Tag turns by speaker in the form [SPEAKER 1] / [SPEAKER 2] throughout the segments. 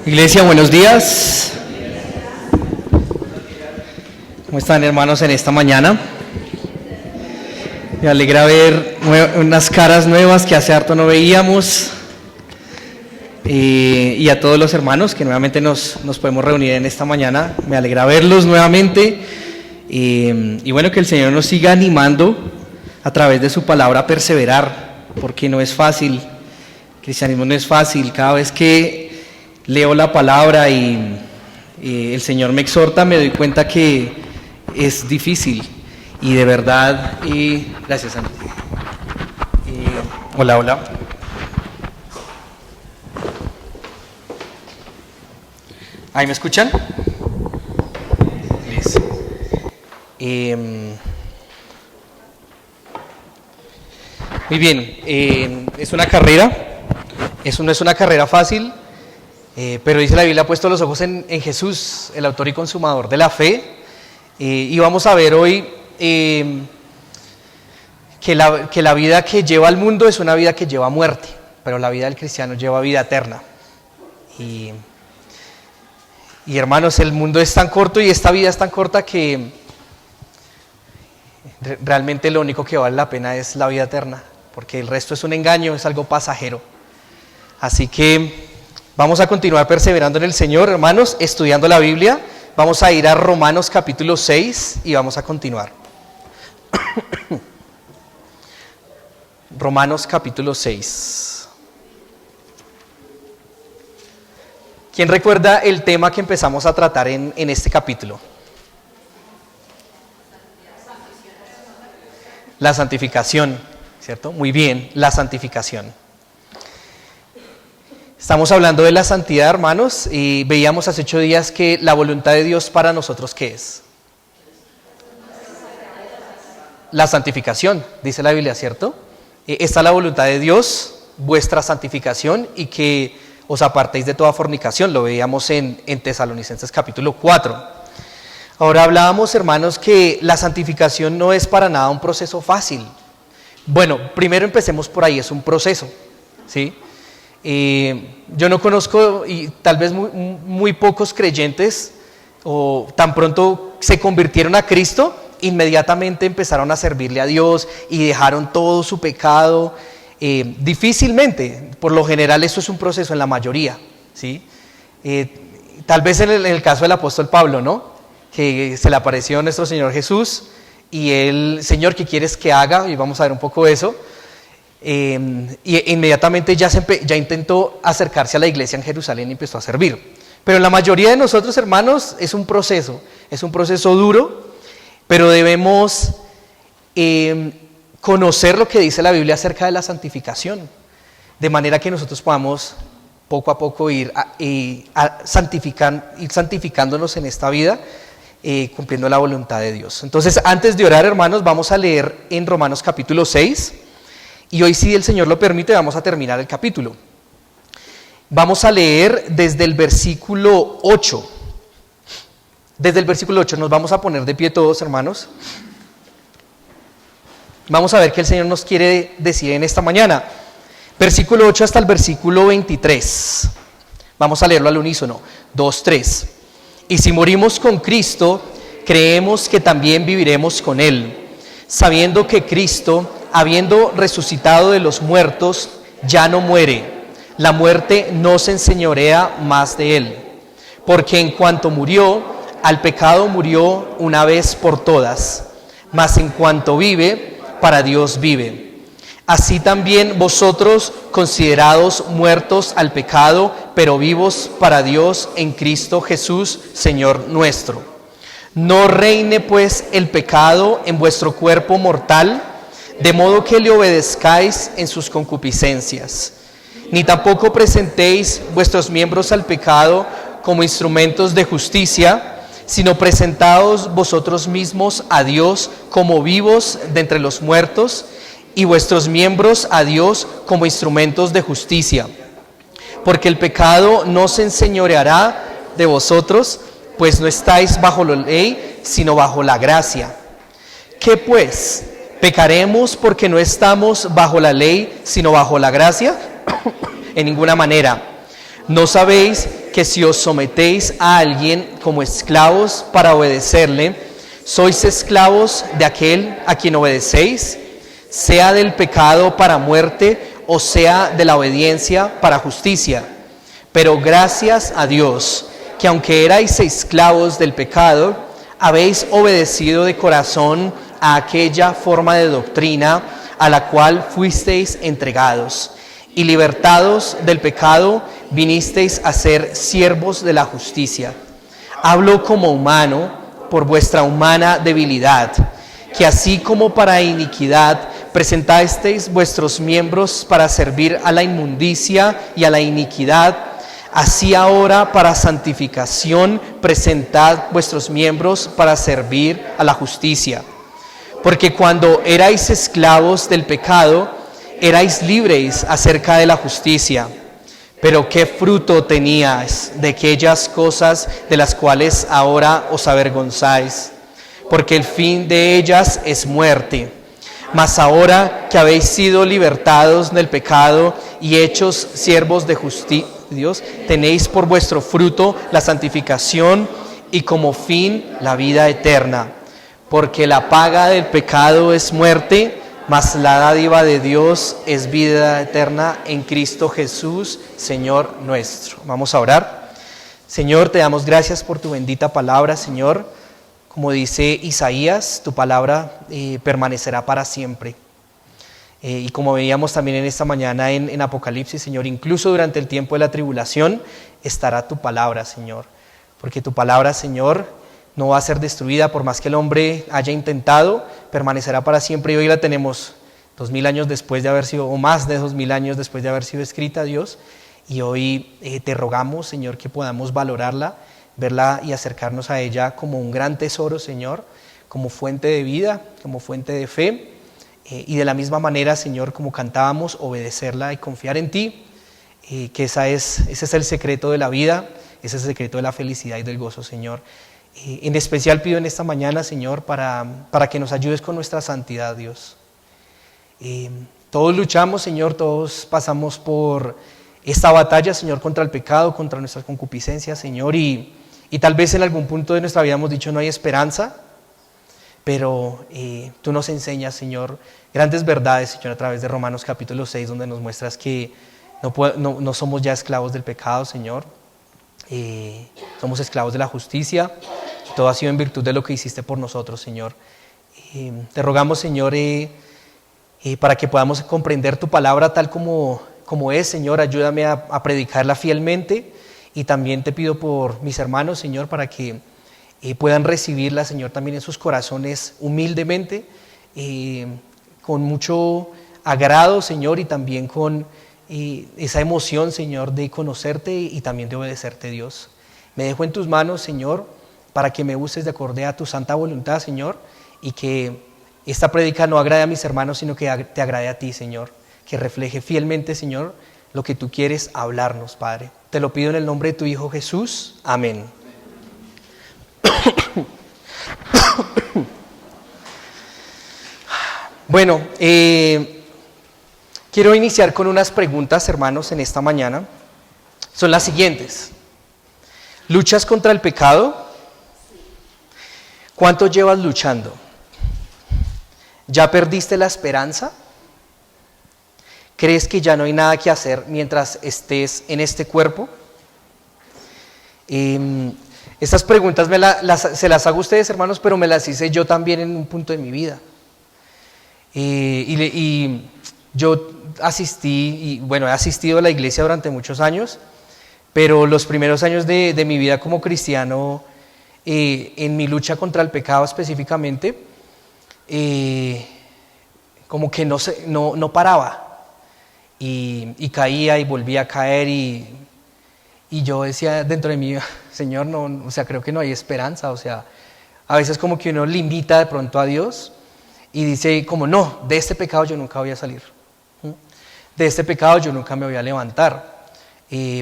[SPEAKER 1] Iglesia, buenos días. ¿Cómo están, hermanos, en esta mañana? Me alegra ver unas caras nuevas que hace harto no veíamos. Y a todos los hermanos que nuevamente nos podemos reunir en esta mañana. Me alegra verlos nuevamente. Y bueno, que el Señor nos siga animando a través de su palabra a perseverar, porque no es fácil. El cristianismo no es fácil. Cada vez que leo la palabra y el Señor me exhorta, me doy cuenta que es difícil. Y de verdad, gracias, Santi. Hola. ¿Ahí me escuchan? Listo. Muy bien, es una carrera, eso no es una carrera fácil, pero dice la Biblia, ha puesto los ojos en Jesús, el autor y consumador de la fe, y vamos a ver hoy que la vida que lleva al mundo es una vida que lleva a muerte, pero la vida del cristiano lleva vida eterna. Y hermanos, el mundo es tan corto y esta vida es tan corta que realmente lo único que vale la pena es la vida eterna, porque el resto es un engaño, es algo pasajero. Así que vamos a continuar perseverando en el Señor, hermanos, estudiando la Biblia. Vamos a ir a Romanos capítulo 6 y vamos a continuar. Romanos capítulo 6. ¿Quién recuerda el tema que empezamos a tratar en este capítulo? La santificación, ¿cierto? Muy bien, la santificación. Estamos hablando de la santidad, hermanos, y veíamos hace 8 días que la voluntad de Dios para nosotros, ¿qué es? La santificación, dice la Biblia, ¿cierto? Esta es la voluntad de Dios, vuestra santificación, y que os apartéis de toda fornicación, lo veíamos en Tesalonicenses capítulo 4. Ahora hablábamos, hermanos, que la santificación no es para nada un proceso fácil. Bueno, primero empecemos por ahí, es un proceso, ¿sí? Yo no conozco, y tal vez muy pocos creyentes, o tan pronto se convirtieron a Cristo, inmediatamente empezaron a servirle a Dios y dejaron todo su pecado. Difícilmente, por lo general eso es un proceso en la mayoría, ¿sí? Tal vez en el caso del apóstol Pablo, ¿no? Que se le apareció nuestro Señor Jesús y él, Señor, ¿qué quieres que haga? Y vamos a ver un poco eso. Y inmediatamente ya intentó acercarse a la iglesia en Jerusalén y empezó a servir. Pero la mayoría de nosotros, hermanos, es un proceso duro, pero debemos conocer lo que dice la Biblia acerca de la santificación, de manera que nosotros podamos poco a poco ir santificándonos en esta vida, cumpliendo la voluntad de Dios. Entonces, antes de orar, hermanos, vamos a leer en Romanos capítulo 6, y hoy, si el Señor lo permite, vamos a terminar el capítulo. Vamos a leer desde el versículo 8. Desde el versículo 8 nos vamos a poner de pie todos, hermanos. Vamos a ver qué el Señor nos quiere decir en esta mañana. Versículo 8 hasta el versículo 23. Vamos a leerlo al unísono. 2, 3. Y si morimos con Cristo, creemos que también viviremos con Él, sabiendo que Cristo, habiendo resucitado de los muertos, ya no muere. La muerte no se enseñorea más de Él. Porque en cuanto murió, al pecado murió una vez por todas. Mas en cuanto vive, para Dios vive. Así también vosotros, considerados muertos al pecado, pero vivos para Dios en Cristo Jesús, Señor nuestro. No reine pues el pecado en vuestro cuerpo mortal, de modo que le obedezcáis en sus concupiscencias. Ni tampoco presentéis vuestros miembros al pecado como instrumentos de justicia, sino presentaos vosotros mismos a Dios como vivos de entre los muertos, y vuestros miembros a Dios como instrumentos de justicia. Porque el pecado no se enseñoreará de vosotros, pues no estáis bajo la ley, sino bajo la gracia. ¿Qué pues? ¿Pecaremos porque no estamos bajo la ley, sino bajo la gracia? En ninguna manera. ¿No sabéis que si os sometéis a alguien como esclavos para obedecerle, sois esclavos de aquel a quien obedecéis, sea del pecado para muerte o sea de la obediencia para justicia. Pero gracias a Dios, que aunque erais esclavos del pecado, habéis obedecido de corazón a aquella forma de doctrina a la cual fuisteis entregados, y libertados del pecado, vinisteis a ser siervos de la justicia. Hablo como humano por vuestra humana debilidad, que así como para iniquidad presentasteis vuestros miembros para servir a la inmundicia y a la iniquidad, así ahora para santificación presentad vuestros miembros para servir a la justicia. Porque cuando erais esclavos del pecado, erais libres acerca de la justicia. Pero ¿qué fruto teníais de aquellas cosas de las cuales ahora os avergonzáis? Porque el fin de ellas es muerte. Mas ahora que habéis sido libertados del pecado y hechos siervos de Dios, tenéis por vuestro fruto la santificación y como fin la vida eterna. Porque la paga del pecado es muerte, mas la dádiva de Dios es vida eterna en Cristo Jesús, Señor nuestro. Vamos a orar. Señor, te damos gracias por tu bendita palabra, Señor. Como dice Isaías, tu palabra permanecerá para siempre. Y como veíamos también en esta mañana en Apocalipsis, Señor, incluso durante el tiempo de la tribulación estará tu palabra, Señor. Porque tu palabra, Señor, no va a ser destruida por más que el hombre haya intentado, permanecerá para siempre. Y hoy la tenemos 2000 años después de haber sido, o más de 2000 años después de haber sido escrita, Dios. Y hoy te rogamos, Señor, que podamos valorarla, verla y acercarnos a ella como un gran tesoro, Señor, como fuente de vida, como fuente de fe. Y de la misma manera, Señor, como cantábamos, obedecerla y confiar en ti, que ese es el secreto de la vida, ese es el secreto de la felicidad y del gozo, Señor. En especial pido en esta mañana, Señor, para que nos ayudes con nuestra santidad, Dios. Todos luchamos, Señor, todos pasamos por esta batalla, Señor, contra el pecado, contra nuestras concupiscencias, Señor, y tal vez en algún punto de nuestra vida hemos dicho no hay esperanza, pero tú nos enseñas, Señor, grandes verdades, Señor, a través de Romanos capítulo 6, donde nos muestras que no somos ya esclavos del pecado, Señor. Somos esclavos de la justicia. Todo ha sido en virtud de lo que hiciste por nosotros, Señor. Te rogamos, Señor, para que podamos comprender tu palabra tal como es, Señor. Ayúdame a predicarla fielmente, y también te pido por mis hermanos, Señor, para que puedan recibirla, Señor, también en sus corazones humildemente, con mucho agrado, Señor, y también con esa emoción, Señor, de conocerte y también de obedecerte, Dios. Me dejo en tus manos, Señor, para que me uses de acorde a tu santa voluntad, Señor, y que esta prédica no agrade a mis hermanos, sino que te agrade a ti, Señor, que refleje fielmente, Señor, lo que tú quieres hablarnos, Padre. Te lo pido en el nombre de tu Hijo Jesús. Amén. Bueno, quiero iniciar con unas preguntas, hermanos, en esta mañana. Son las siguientes. ¿Luchas contra el pecado? ¿Cuánto llevas luchando? ¿Ya perdiste la esperanza? ¿Crees que ya no hay nada que hacer mientras estés en este cuerpo? Estas preguntas se las hago a ustedes, hermanos, pero me las hice yo también en un punto de mi vida. Y yo he asistido a la iglesia durante muchos años, pero los primeros años de mi vida como cristiano, en mi lucha contra el pecado específicamente, como que no paraba, y caía y volvía a caer, y yo decía dentro de mí, Señor, no, o sea, creo que no hay esperanza. O sea, a veces como que uno limita de pronto a Dios y dice como, no, de este pecado yo nunca voy a salir, de este pecado yo nunca me voy a levantar,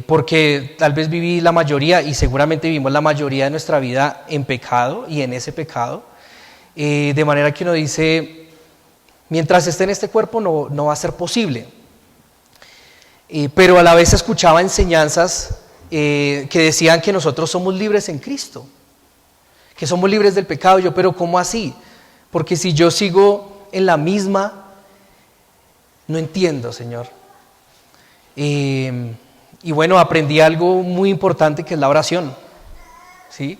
[SPEAKER 1] porque tal vez viví la mayoría, y seguramente vivimos la mayoría de nuestra vida en pecado y en ese pecado, de manera que uno dice, mientras esté en este cuerpo no va a ser posible. Pero a la vez escuchaba enseñanzas que decían que nosotros somos libres en Cristo, que somos libres del pecado. Yo, pero ¿cómo así? Porque si yo sigo en la misma, no entiendo, Señor. Y bueno, aprendí algo muy importante, que es la oración, ¿sí?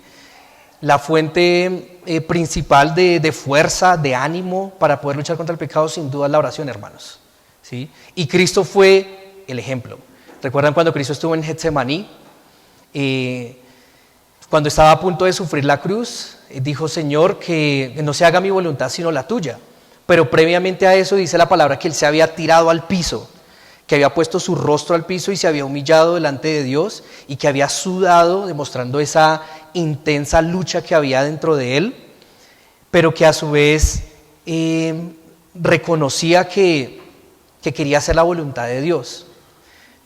[SPEAKER 1] La fuente principal de fuerza, de ánimo para poder luchar contra el pecado, sin duda es la oración, hermanos, ¿sí? Y Cristo fue el ejemplo. ¿Recuerdan cuando Cristo estuvo en Getsemaní? Cuando estaba a punto de sufrir la cruz, dijo: Señor, que no se haga mi voluntad sino la tuya. Pero previamente a eso dice la palabra que Él se había tirado al piso, que había puesto su rostro al piso y se había humillado delante de Dios, y que había sudado, demostrando esa intensa lucha que había dentro de Él, pero que a su vez reconocía que quería hacer la voluntad de Dios,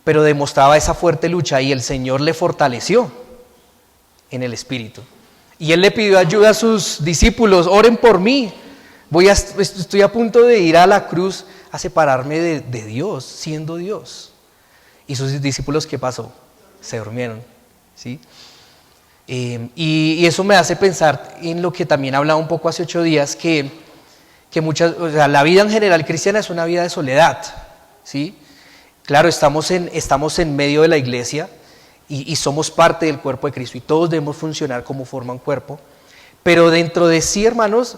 [SPEAKER 1] pero demostraba esa fuerte lucha, y el Señor le fortaleció en el Espíritu. Y Él le pidió ayuda a sus discípulos: oren por mí, estoy a punto de ir a la cruz a separarme de Dios, siendo Dios. Y sus discípulos, ¿qué pasó? Se durmieron, ¿sí? Y eso me hace pensar en lo que también hablaba un poco hace 8 días, que la vida en general cristiana es una vida de soledad, ¿sí? Claro, estamos en medio de la iglesia y somos parte del cuerpo de Cristo, y todos debemos funcionar como forma un cuerpo, pero dentro de sí, hermanos,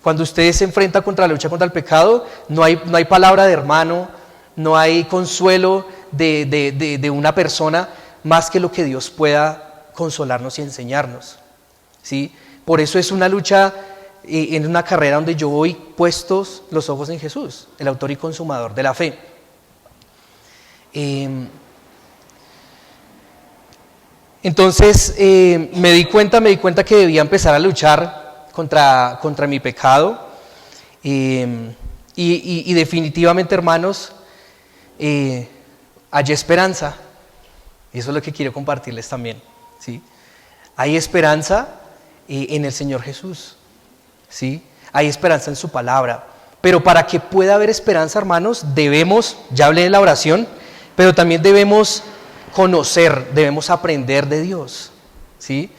[SPEAKER 1] cuando usted se enfrenta contra la lucha contra el pecado, no hay palabra de hermano, no hay consuelo de una persona más que lo que Dios pueda consolarnos y enseñarnos, ¿sí? Por eso es una lucha, en una carrera donde yo voy puestos los ojos en Jesús, el autor y consumador de la fe. Entonces me di cuenta que debía empezar a luchar contra mi pecado, y definitivamente, hermanos, hay esperanza, y eso es lo que quiero compartirles también, ¿sí? Hay esperanza en el Señor Jesús, ¿sí? Hay esperanza en su palabra, pero para que pueda haber esperanza, hermanos, ya hablé de la oración, pero también debemos conocer, debemos aprender de Dios, ¿sí?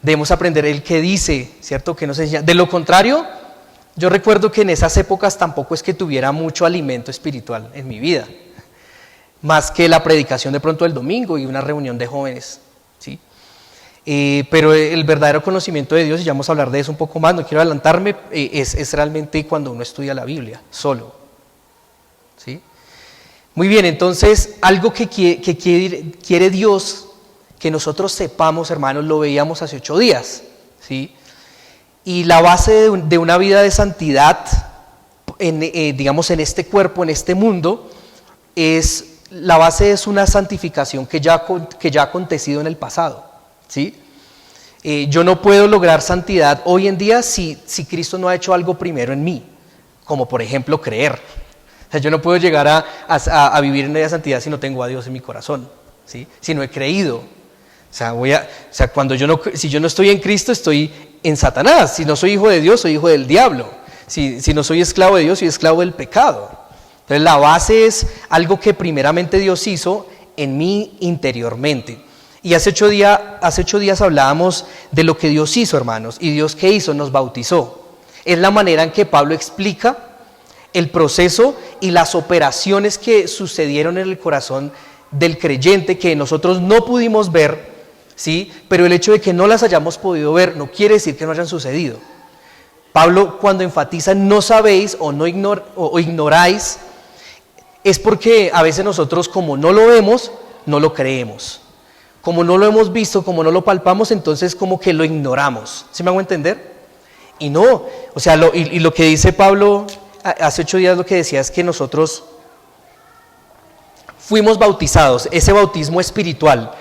[SPEAKER 1] Debemos aprender el que dice, ¿cierto? Que nos enseña. De lo contrario, yo recuerdo que en esas épocas tampoco es que tuviera mucho alimento espiritual en mi vida, más que la predicación de pronto del domingo y una reunión de jóvenes, ¿sí? Pero el verdadero conocimiento de Dios, y ya vamos a hablar de eso un poco más, no quiero adelantarme, es realmente cuando uno estudia la Biblia, solo, ¿sí? Muy bien, entonces, algo que quiere Dios que nosotros sepamos, hermanos, lo veíamos hace 8 días, ¿sí? Y la base de una vida de santidad, digamos, en este cuerpo, en este mundo, la base es una santificación que ya ha acontecido en el pasado, ¿sí? Yo no puedo lograr santidad hoy en día si Cristo no ha hecho algo primero en mí, como por ejemplo creer. O sea, yo no puedo llegar a vivir en esa santidad si no tengo a Dios en mi corazón, ¿sí? Si no he creído. Si yo no estoy en Cristo, estoy en Satanás. Si no soy hijo de Dios, soy hijo del diablo. Si no soy esclavo de Dios, soy esclavo del pecado. Entonces la base es algo que primeramente Dios hizo en mí interiormente. Y hace 8 días hablábamos de lo que Dios hizo, hermanos. ¿Y Dios qué hizo? Nos bautizó. Es la manera en que Pablo explica el proceso y las operaciones que sucedieron en el corazón del creyente, que nosotros no pudimos ver, ¿sí? Pero el hecho de que no las hayamos podido ver no quiere decir que no hayan sucedido. Pablo, cuando enfatiza no sabéis o ignoráis, es porque a veces nosotros, como no lo vemos, no lo creemos. Como no lo hemos visto, como no lo palpamos, entonces como que lo ignoramos. ¿Sí me hago entender? Y no, o sea, lo que dice Pablo hace 8 días, lo que decía es que nosotros fuimos bautizados, ese bautismo espiritual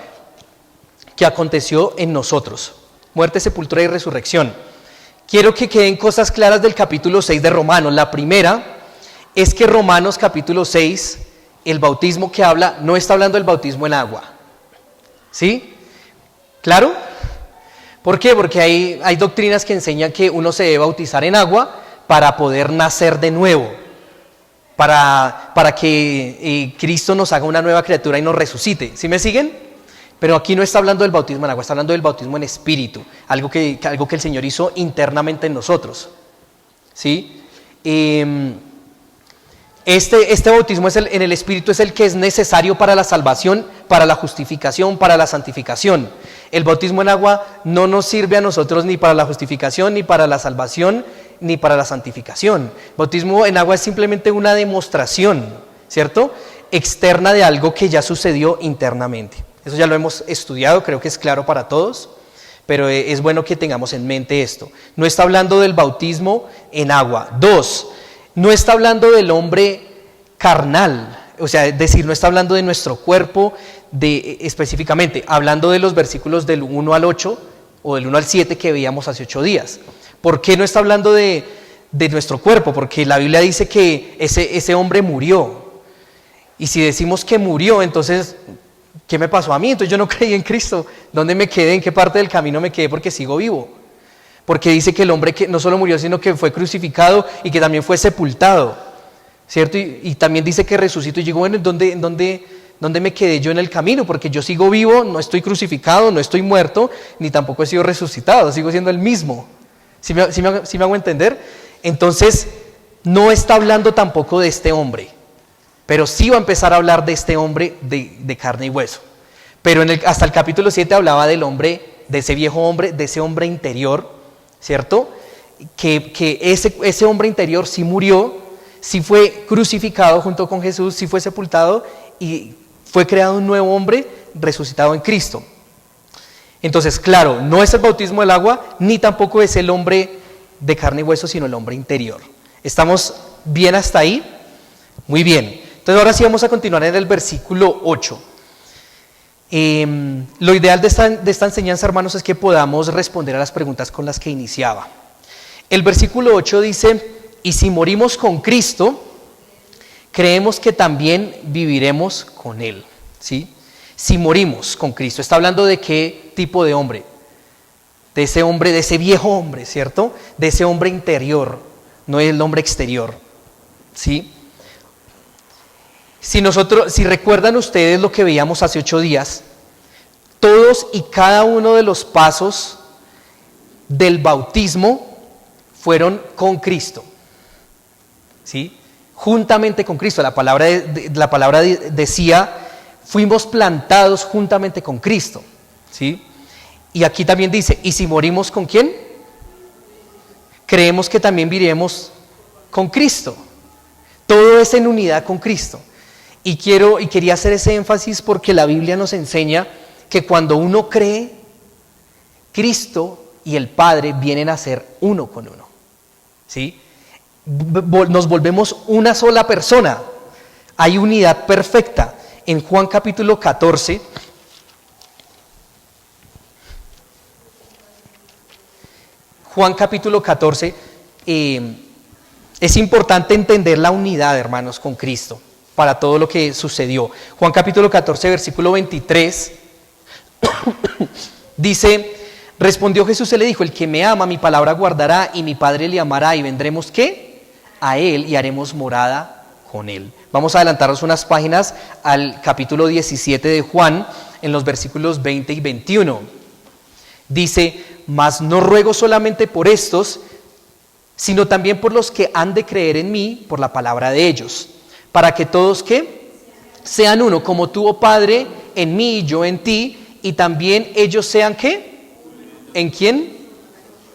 [SPEAKER 1] que aconteció en nosotros, muerte, sepultura y resurrección. Quiero que queden cosas claras del capítulo 6 de Romanos. La primera es que Romanos capítulo 6, el bautismo que habla, no está hablando del bautismo en agua, ¿sí? ¿Claro? ¿Por qué? Porque hay doctrinas que enseñan que uno se debe bautizar en agua para poder nacer de nuevo, para que Cristo nos haga una nueva criatura y nos resucite. ¿Sí me siguen? Pero aquí no está hablando del bautismo en agua, está hablando del bautismo en espíritu, algo que el Señor hizo internamente en nosotros. ¿Sí? Este bautismo en el espíritu es el que es necesario para la salvación, para la justificación, para la santificación. El bautismo en agua no nos sirve a nosotros ni para la justificación, ni para la salvación, ni para la santificación. Bautismo en agua es simplemente una demostración, ¿cierto?, externa de algo que ya sucedió internamente. Eso ya lo hemos estudiado, creo que es claro para todos, pero es bueno que tengamos en mente esto. No está hablando del bautismo en agua. 2, no está hablando del hombre carnal, o sea, es decir, no está hablando de nuestro cuerpo específicamente, hablando de los versículos del 1 al 8 o del 1 al 7 que veíamos hace 8 días. ¿Por qué no está hablando de nuestro cuerpo? Porque la Biblia dice que ese hombre murió. Y si decimos que murió, entonces, ¿qué me pasó a mí? Entonces yo no creí en Cristo. ¿Dónde me quedé? ¿En qué parte del camino me quedé? Porque sigo vivo. Porque dice que el hombre que no solo murió, sino que fue crucificado y que también fue sepultado, ¿cierto? Y también dice que resucitó. Y digo, bueno, ¿dónde me quedé yo en el camino? Porque yo sigo vivo, no estoy crucificado, no estoy muerto, ni tampoco he sido resucitado, sigo siendo el mismo. ¿Sí me hago entender? Entonces, no está hablando tampoco de este hombre, pero sí va a empezar a hablar de este hombre de carne y hueso. Pero hasta el capítulo 7 hablaba del hombre, de ese viejo hombre, de ese hombre interior, ¿cierto? Que ese hombre interior sí murió, sí fue crucificado junto con Jesús, sí fue sepultado y fue creado un nuevo hombre resucitado en Cristo. Entonces, claro, no es el bautismo del agua, ni tampoco es el hombre de carne y hueso, sino el hombre interior. ¿Estamos bien hasta ahí? Muy bien. Entonces ahora sí vamos a continuar en el versículo 8. Lo ideal de esta enseñanza, hermanos, es que podamos responder a las preguntas con las que iniciaba. El versículo 8 dice, y si morimos con Cristo, creemos que también viviremos con Él. ¿Sí? Si morimos con Cristo, está hablando de qué tipo de hombre, de ese viejo hombre, ¿cierto? De ese hombre interior, no es el hombre exterior, ¿sí? Si recuerdan ustedes lo que veíamos hace 8 días, todos y cada uno de los pasos del bautismo fueron con Cristo, ¿sí? Juntamente con Cristo. La palabra decía, fuimos plantados juntamente con Cristo, ¿sí? Y aquí también dice, ¿y si morimos con quién? Creemos que también viviremos con Cristo. Todo es en unidad con Cristo. Y quería hacer ese énfasis porque la Biblia nos enseña que cuando uno cree, Cristo y el Padre vienen a ser uno con uno, ¿sí? Nos volvemos una sola persona. Hay unidad perfecta. En Juan capítulo 14, es importante entender la unidad, hermanos, con Cristo, para todo lo que sucedió. Juan capítulo 14, versículo 23, dice, respondió Jesús y le dijo, el que me ama, mi palabra guardará, y mi Padre le amará, y vendremos, ¿qué? A él, y haremos morada con él. Vamos a adelantarnos unas páginas al capítulo 17 de Juan, en los versículos 20 y 21. Dice, mas no ruego solamente por estos, sino también por los que han de creer en mí, por la palabra de ellos, para que todos, ¿qué? Sean uno, como tú, oh Padre, en mí y yo en ti, y también ellos sean, ¿qué? ¿En quién?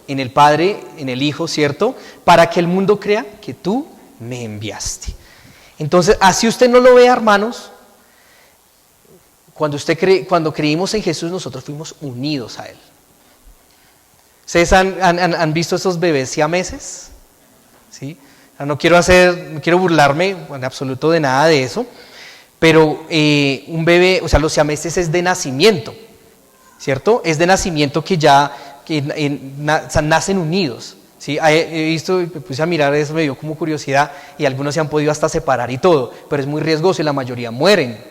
[SPEAKER 1] En el Padre, en el Hijo, ¿cierto? Para que el mundo crea que tú me enviaste. Entonces, así usted no lo vea, hermanos, cuando creímos en Jesús, nosotros fuimos unidos a Él. ¿Ustedes han visto esos bebés siameses? ¿Sí? No quiero burlarme en absoluto de nada de eso, pero un bebé, o sea, los siameses es de nacimiento, ¿cierto? Es de nacimiento que nacen unidos. ¿Sí? He visto, me puse a mirar eso, me dio como curiosidad, y algunos se han podido hasta separar y todo, pero es muy riesgoso y la mayoría mueren.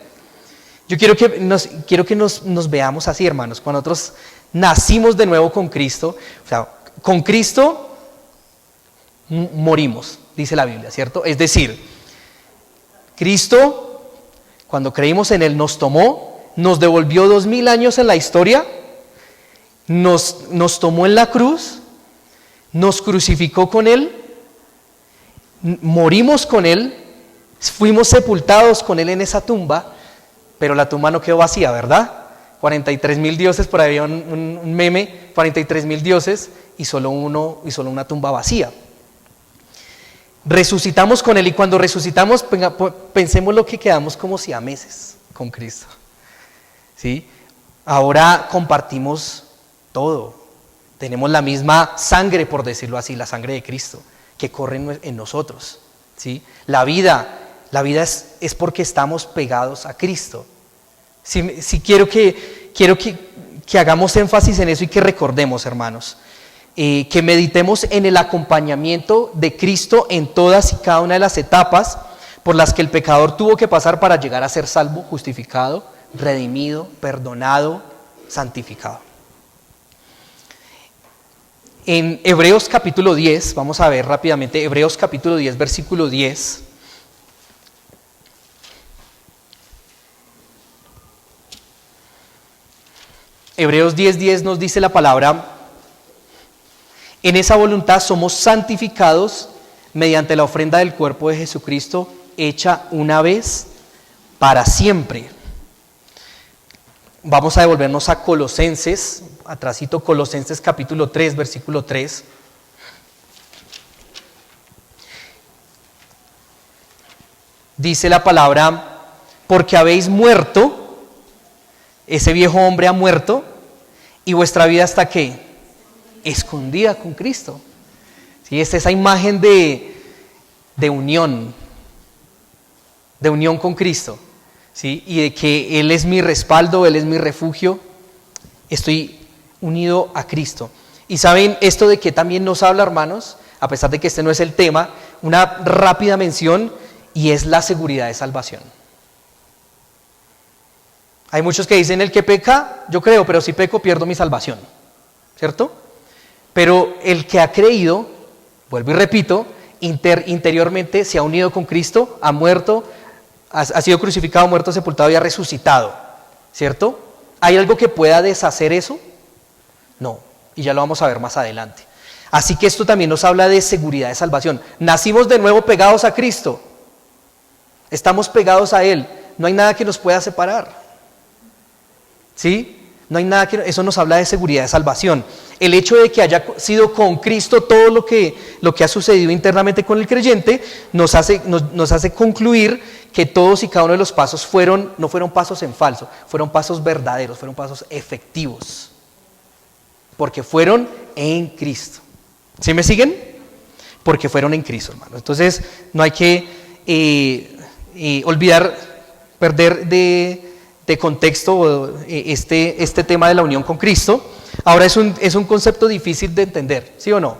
[SPEAKER 1] Yo quiero que nos veamos así, hermanos, cuando nosotros nacimos de nuevo con Cristo, o sea, con Cristo morimos, dice la Biblia, ¿cierto? Es decir, Cristo, cuando creímos en Él, nos tomó, nos devolvió 2000 años en la historia, nos tomó en la cruz, nos crucificó con Él, morimos con Él, fuimos sepultados con Él en esa tumba, pero la tumba no quedó vacía, ¿verdad? 43,000 dioses, por ahí había un meme, 43,000 dioses y solo una tumba vacía. Resucitamos con Él, y cuando resucitamos, pensemos lo que quedamos como siameses con Cristo, ¿sí? Ahora compartimos todo, tenemos la misma sangre, por decirlo así, la sangre de Cristo, que corre en nosotros, ¿sí? La vida es porque estamos pegados a Cristo. Sí, quiero que hagamos énfasis en eso y que recordemos, hermanos, que meditemos en el acompañamiento de Cristo en todas y cada una de las etapas por las que el pecador tuvo que pasar para llegar a ser salvo, justificado, redimido, perdonado, santificado. En Hebreos capítulo 10, vamos a ver rápidamente, Hebreos capítulo 10, versículo 10. Hebreos 10:10 nos dice la palabra: en esa voluntad somos santificados mediante la ofrenda del cuerpo de Jesucristo, hecha una vez para siempre. Vamos a devolvernos a Colosenses, atrásito, Colosenses capítulo 3, versículo 3. Dice la palabra: porque habéis muerto, ese viejo hombre ha muerto, y vuestra vida está ¿qué? Escondida con Cristo. ¿Sí? Es esa imagen de unión con Cristo, ¿sí? Y de que Él es mi respaldo, Él es mi refugio, estoy unido a Cristo. Y saben, esto de que también nos habla, hermanos, a pesar de que este no es el tema, una rápida mención, y es la seguridad de salvación. Hay muchos que dicen: el que peca, yo creo, pero si peco pierdo mi salvación, ¿cierto? Pero el que ha creído, vuelvo y repito, interiormente se ha unido con Cristo, ha muerto, ha sido crucificado, muerto, sepultado y ha resucitado, ¿cierto? ¿Hay algo que pueda deshacer eso? No, y ya lo vamos a ver más adelante. Así que esto también nos habla de seguridad de salvación. Nacimos de nuevo pegados a Cristo, estamos pegados a Él, no hay nada que nos pueda separar, ¿sí? No hay nada que... Eso nos habla de seguridad de salvación. El hecho de que haya sido con Cristo todo lo que ha sucedido internamente con el creyente nos hace concluir que todos y cada uno de los pasos no fueron pasos en falso, fueron pasos verdaderos, fueron pasos efectivos, porque fueron en Cristo. ¿Sí me siguen? Porque fueron en Cristo, hermano. Entonces no hay que perder de contexto este tema de la unión con Cristo. Ahora es un concepto difícil de entender, ¿sí o no?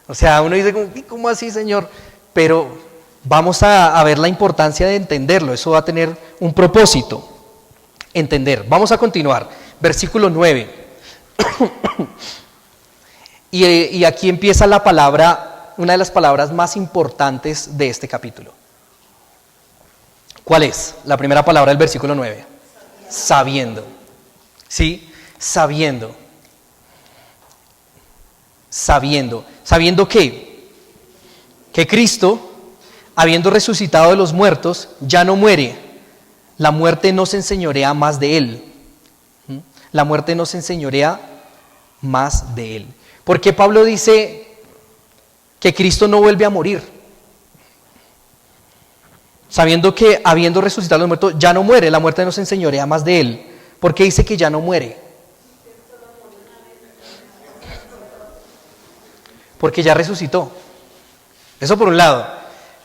[SPEAKER 1] O sea, uno dice, ¿cómo así, Señor? Pero vamos a ver la importancia de entenderlo. Eso va a tener un propósito, entender. Vamos a continuar, versículo 9. Y aquí empieza la palabra, una de las palabras más importantes de este capítulo. ¿Cuál es? La primera palabra del versículo 9. Sabiendo. ¿Sí? Sabiendo. ¿Sabiendo qué? Que Cristo, habiendo resucitado de los muertos, ya no muere. La muerte no se enseñorea más de Él. La muerte no se enseñorea más de Él. ¿Por qué Pablo dice que Cristo no vuelve a morir? Sabiendo que habiendo resucitado de los muertos ya no muere, la muerte no se enseñorea más de Él. ¿Por qué dice que ya no muere? Porque ya resucitó. Eso por un lado.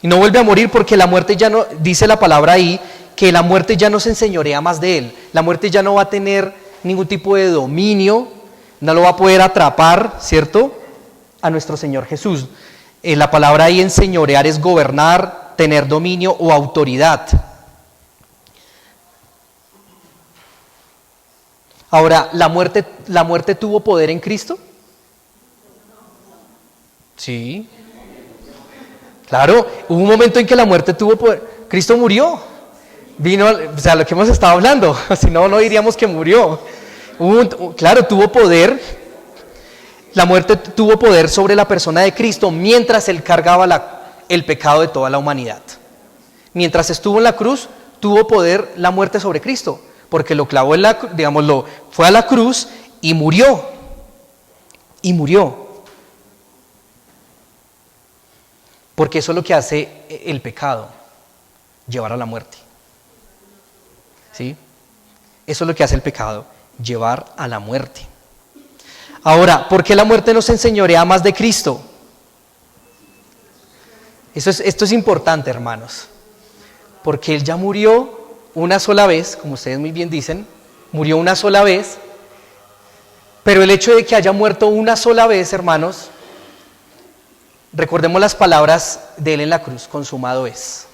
[SPEAKER 1] Y no vuelve a morir porque la muerte ya no, dice la palabra ahí, que la muerte ya no se enseñorea más de Él. La muerte ya no va a tener ningún tipo de dominio, no lo va a poder atrapar, ¿cierto? A nuestro Señor Jesús. La palabra ahí enseñorear es gobernar, tener dominio o autoridad. Ahora, ¿la muerte tuvo poder en Cristo? Sí. Claro, hubo un momento en que la muerte tuvo poder. Cristo murió. Vino, o sea, lo que hemos estado hablando, si no, no diríamos que murió. Claro, tuvo poder, la muerte tuvo poder sobre la persona de Cristo mientras Él cargaba el pecado de toda la humanidad. Mientras estuvo en la cruz, tuvo poder la muerte sobre Cristo, porque lo clavó fue a la cruz y murió. Y murió. Porque eso es lo que hace el pecado, llevar a la muerte. ¿Sí? Eso es lo que hace el pecado, llevar a la muerte. Ahora, ¿por qué la muerte nos enseñorea más de Cristo? Esto es importante, hermanos. Porque Él ya murió una sola vez, como ustedes muy bien dicen, murió una sola vez, pero el hecho de que haya muerto una sola vez, hermanos, recordemos las palabras de Él en la cruz, consumado es.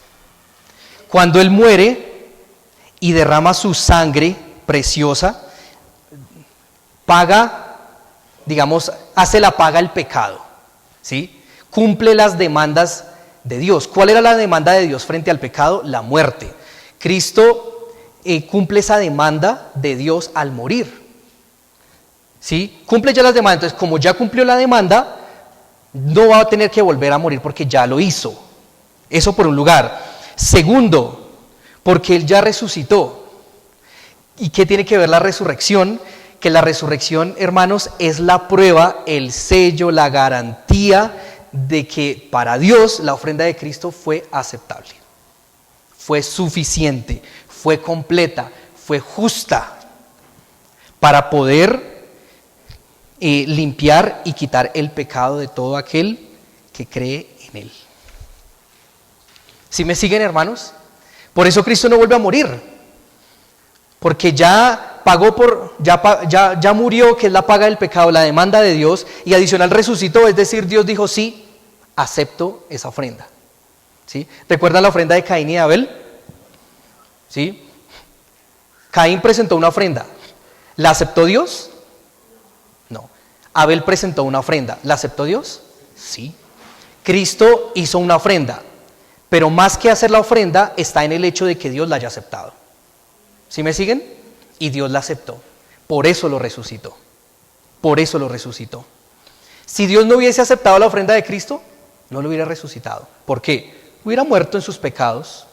[SPEAKER 1] Cuando Él muere y derrama su sangre preciosa, paga, hace la paga el pecado, ¿sí? Cumple las demandas de Dios. ¿Cuál era la demanda de Dios frente al pecado? La muerte. Cristo cumple esa demanda de Dios al morir, ¿sí? Cumple ya las demandas. Entonces, como ya cumplió la demanda, no va a tener que volver a morir porque ya lo hizo. Eso por un lugar. Segundo, porque Él ya resucitó. ¿Y qué tiene que ver la resurrección? Que la resurrección, hermanos, es la prueba, el sello, la garantía de que para Dios la ofrenda de Cristo fue aceptable, fue suficiente, fue completa, fue justa para poder limpiar y quitar el pecado de todo aquel que cree en Él. ¿Sí me siguen, hermanos? Por eso Cristo no vuelve a morir, porque ya pagó ya murió, que es la paga del pecado, la demanda de Dios, y adicional resucitó, es decir, Dios dijo, sí, acepto esa ofrenda. ¿Sí? ¿Recuerdan la ofrenda de Caín y de Abel? ¿Sí? Caín presentó una ofrenda, ¿la aceptó Dios? No. Abel presentó una ofrenda, ¿la aceptó Dios? Sí. Cristo hizo una ofrenda, pero más que hacer la ofrenda está en el hecho de que Dios la haya aceptado. ¿Sí me siguen? Y Dios la aceptó. Por eso lo resucitó. Por eso lo resucitó. Si Dios no hubiese aceptado la ofrenda de Cristo, no lo hubiera resucitado. ¿Por qué? Hubiera muerto en sus pecados.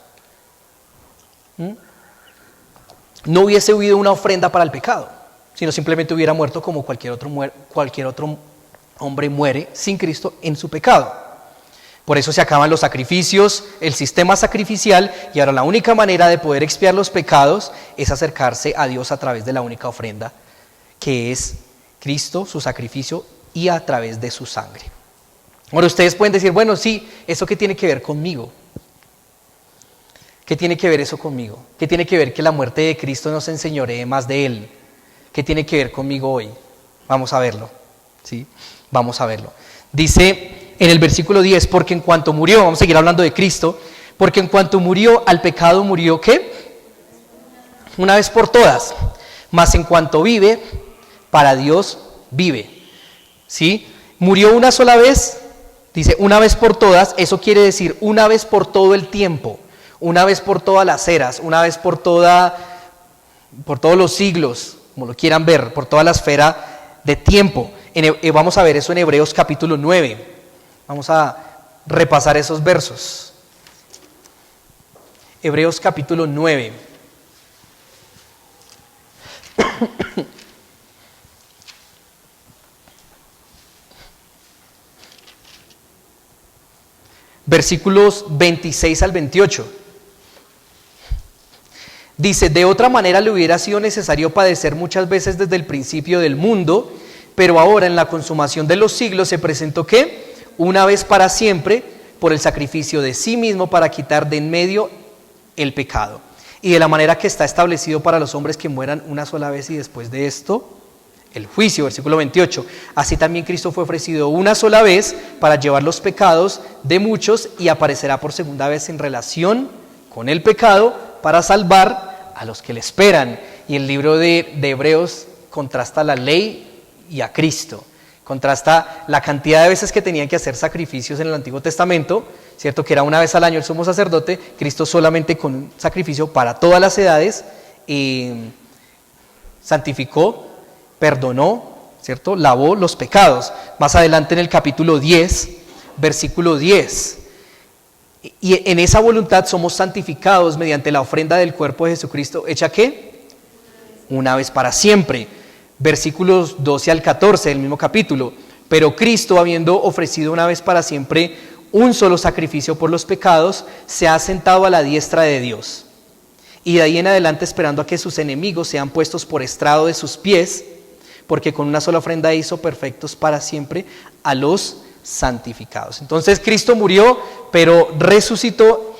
[SPEAKER 1] No hubiese habido una ofrenda para el pecado, sino simplemente hubiera muerto como cualquier otro hombre muere sin Cristo en su pecado. Por eso se acaban los sacrificios, el sistema sacrificial, y ahora la única manera de poder expiar los pecados es acercarse a Dios a través de la única ofrenda, que es Cristo, su sacrificio, y a través de su sangre. Ahora ustedes pueden decir, bueno, sí, ¿eso qué tiene que ver conmigo? ¿Qué tiene que ver eso conmigo? ¿Qué tiene que ver que la muerte de Cristo nos enseñoree más de Él? ¿Qué tiene que ver conmigo hoy? Vamos a verlo, ¿sí? Vamos a verlo. Dice en el versículo 10, porque en cuanto murió, vamos a seguir hablando de Cristo, porque en cuanto murió, al pecado murió, ¿qué? Una vez por todas, mas en cuanto vive, para Dios vive, ¿sí? Murió una sola vez, dice una vez por todas, eso quiere decir una vez por todo el tiempo, una vez por todas las eras, una vez por todos los siglos, como lo quieran ver, por toda la esfera de tiempo. Vamos a ver eso en Hebreos capítulo 9. Vamos a repasar esos versos. Hebreos capítulo 9. Versículos 26 al 28. Dice, de otra manera le hubiera sido necesario padecer muchas veces desde el principio del mundo, pero ahora en la consumación de los siglos se presentó ¿qué? Una vez para siempre, por el sacrificio de sí mismo para quitar de en medio el pecado. Y de la manera que está establecido para los hombres que mueran una sola vez y después de esto, el juicio, versículo 28. Así también Cristo fue ofrecido una sola vez para llevar los pecados de muchos y aparecerá por segunda vez en relación con el pecado para salvar a los que le esperan. Y el libro de Hebreos contrasta la ley y a Cristo. Contrasta la cantidad de veces que tenían que hacer sacrificios en el Antiguo Testamento ¿cierto? Que era una vez al año el sumo sacerdote. Cristo solamente con un sacrificio para todas las edades santificó, perdonó, ¿cierto? Lavó los pecados. Más adelante en el capítulo 10, versículo 10. Y en esa voluntad somos santificados mediante la ofrenda del cuerpo de Jesucristo, ¿hecha qué? Una vez para siempre. Versículos 12 al 14 del mismo capítulo. Pero Cristo, habiendo ofrecido una vez para siempre un solo sacrificio por los pecados, se ha sentado a la diestra de Dios. Y de ahí en adelante esperando a que sus enemigos sean puestos por estrado de sus pies, porque con una sola ofrenda hizo perfectos para siempre a los santificados. Entonces Cristo murió, pero resucitó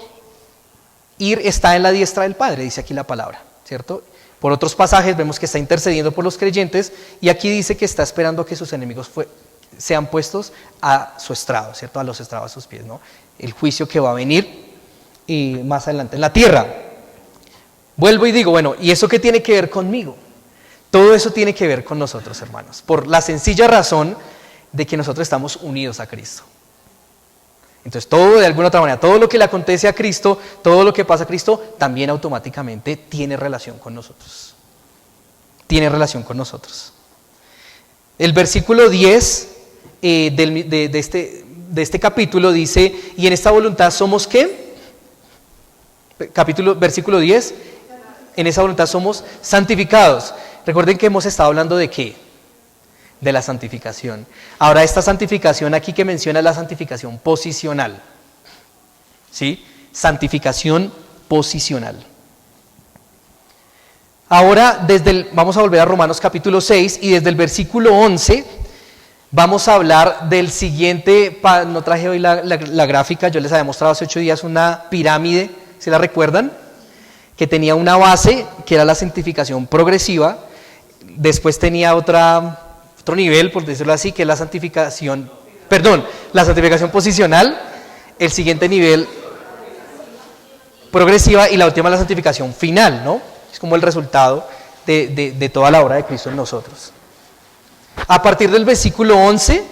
[SPEAKER 1] y está en la diestra del Padre, dice aquí la palabra, ¿cierto? Por otros pasajes vemos que está intercediendo por los creyentes y aquí dice que está esperando a que sus enemigos sean puestos a su estrado, ¿cierto? A los estrados a sus pies, ¿no? El juicio que va a venir y más adelante en la tierra. Vuelvo y digo, bueno, ¿y eso qué tiene que ver conmigo? Todo eso tiene que ver con nosotros, hermanos, por la sencilla razón de que nosotros estamos unidos a Cristo. Entonces todo, de alguna otra manera, todo lo que le acontece a Cristo, todo lo que pasa a Cristo, también automáticamente tiene relación con nosotros. Tiene relación con nosotros. El versículo 10 de este capítulo dice, y en esta voluntad somos ¿qué? Versículo 10, en esa voluntad somos santificados. Recuerden que hemos estado hablando de ¿qué? De la santificación. Ahora esta santificación aquí que menciona es la santificación posicional. ¿Sí? Santificación posicional. Ahora vamos a volver a Romanos capítulo 6 y desde el versículo 11 vamos a hablar del siguiente, no traje hoy la gráfica, yo les había mostrado hace 8 días una pirámide, ¿se la recuerdan? Que tenía una base que era la santificación progresiva, después tenía otro nivel, por decirlo así, que es la santificación posicional, el siguiente nivel progresiva y la última la santificación final, ¿no? Es como el resultado de toda la obra de Cristo en nosotros. A partir del versículo 11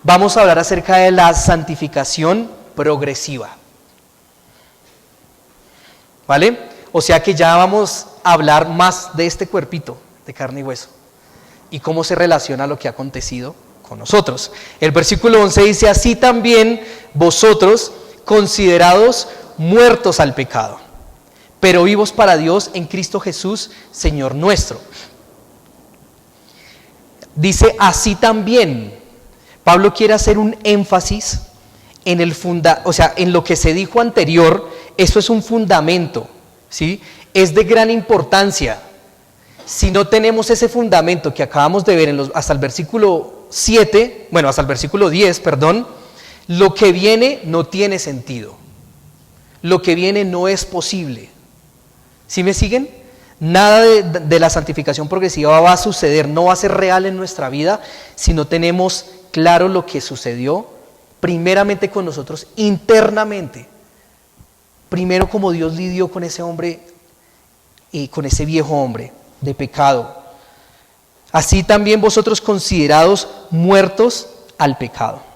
[SPEAKER 1] vamos a hablar acerca de la santificación progresiva. ¿Vale? O sea que ya vamos a hablar más de este cuerpito de carne y hueso y cómo se relaciona a lo que ha acontecido con nosotros. El versículo 11 dice, así también vosotros, considerados muertos al pecado, pero vivos para Dios en Cristo Jesús, Señor nuestro. Dice, así también. Pablo quiere hacer un énfasis en lo que se dijo anterior. Eso es un fundamento, ¿sí? Es de gran importancia. Si no tenemos ese fundamento que acabamos de ver hasta el versículo 10, lo que viene no tiene sentido. Lo que viene no es posible. ¿Sí me siguen? Nada de la santificación progresiva va a suceder, no va a ser real en nuestra vida si no tenemos claro lo que sucedió primeramente con nosotros internamente. Primero como Dios lidió con ese hombre y con ese viejo hombre de pecado. Así también vosotros considerados muertos al pecado.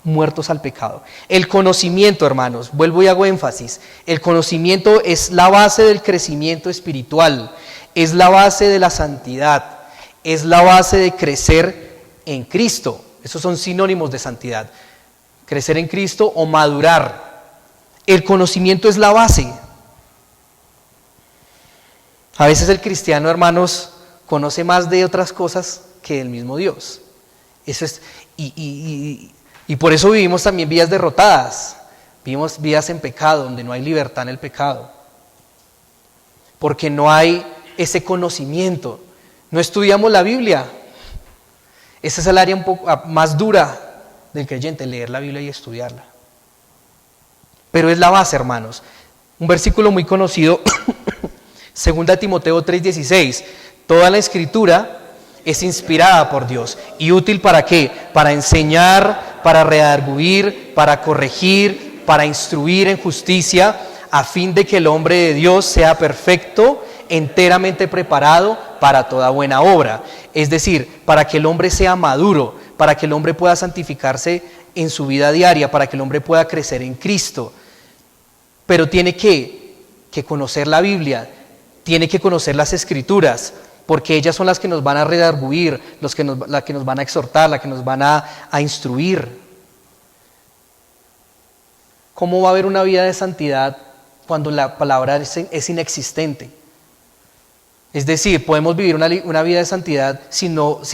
[SPEAKER 1] Muertos al pecado. El conocimiento, hermanos, vuelvo y hago énfasis, el conocimiento es la base del crecimiento espiritual, es la base de la santidad, es la base de crecer en Cristo. Esos son sinónimos de santidad. Crecer en Cristo o madurar. El conocimiento es la base. A veces el cristiano, hermanos, conoce más de otras cosas que el mismo Dios. Eso es, y por eso vivimos también vidas derrotadas, vivimos vidas en pecado, donde no hay libertad en el pecado, porque no hay ese conocimiento, no estudiamos la Biblia. Esa es el área un poco más dura del creyente, leer la Biblia y estudiarla. Pero es la base, hermanos. Un versículo muy conocido, 2 Timoteo 3:16, toda la escritura es inspirada por Dios y útil ¿para qué? Para enseñar, para redarguir, para corregir, para instruir en justicia, a fin de que el hombre de Dios sea perfecto, enteramente preparado para toda buena obra. Es decir, para que el hombre sea maduro, para que el hombre pueda santificarse en su vida diaria para que el hombre pueda crecer en Cristo. Pero tiene que conocer la Biblia, tiene que conocer las Escrituras, porque ellas son las que nos van a redarguir, las que nos van a exhortar, las que nos van a instruir. ¿Cómo va a haber una vida de santidad cuando la palabra es inexistente? Es decir, ¿podemos vivir una vida de santidad si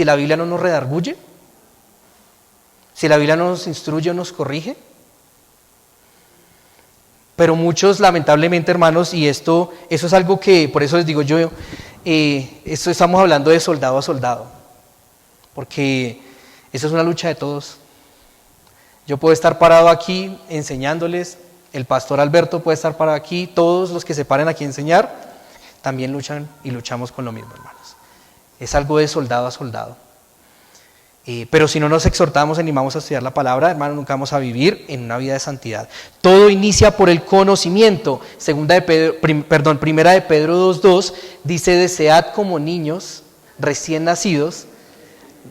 [SPEAKER 1] la Biblia no nos redarguye? ¿Si la Biblia no nos instruye o nos corrige? Pero muchos, lamentablemente, hermanos, y eso es algo que, por eso les digo yo, esto estamos hablando de soldado a soldado, porque eso es una lucha de todos. Yo puedo estar parado aquí enseñándoles, el pastor Alberto puede estar parado aquí, todos los que se paren aquí a enseñar, también luchan y luchamos con lo mismo, hermanos. Es algo de soldado a soldado. Pero si no nos exhortamos, animamos a estudiar la palabra, hermanos, nunca vamos a vivir en una vida de santidad. Todo inicia por el conocimiento. Primera de Pedro 2:2 dice: desead como niños recién nacidos,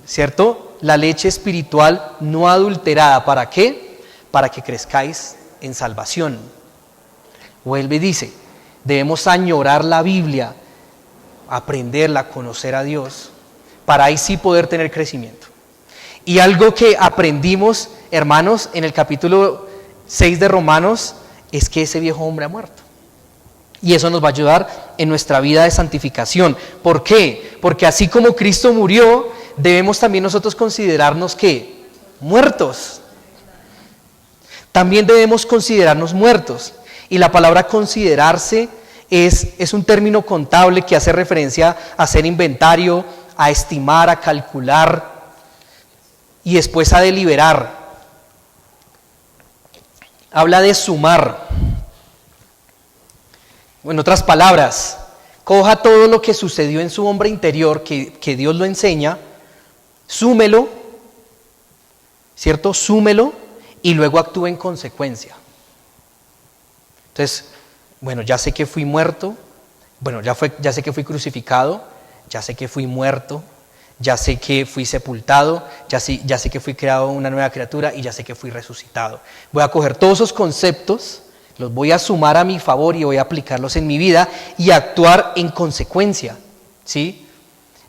[SPEAKER 1] ¿cierto?, la leche espiritual no adulterada. ¿Para qué? Para que crezcáis en salvación. Vuelve y dice: debemos añorar la Biblia, aprenderla, conocer a Dios, para ahí sí poder tener crecimiento. Y algo que aprendimos, hermanos, en el capítulo 6 de Romanos, es que ese viejo hombre ha muerto. Y eso nos va a ayudar en nuestra vida de santificación. ¿Por qué? Porque así como Cristo murió, debemos también nosotros considerarnos ¿qué? Muertos. También debemos considerarnos muertos. Y la palabra considerarse es un término contable que hace referencia a hacer inventario, a estimar, a calcular y después a deliberar. Habla de sumar. En otras palabras, coja todo lo que sucedió en su hombre interior, que Dios lo enseña, súmelo, ¿cierto? Súmelo y luego actúe en consecuencia. Entonces, bueno, ya sé que fui muerto, ya sé que fui crucificado, ya sé que fui muerto, ya sé que fui sepultado, ya sé que fui creado una nueva criatura y ya sé que fui resucitado. Voy a coger todos esos conceptos, los voy a sumar a mi favor y voy a aplicarlos en mi vida y actuar en consecuencia, ¿sí?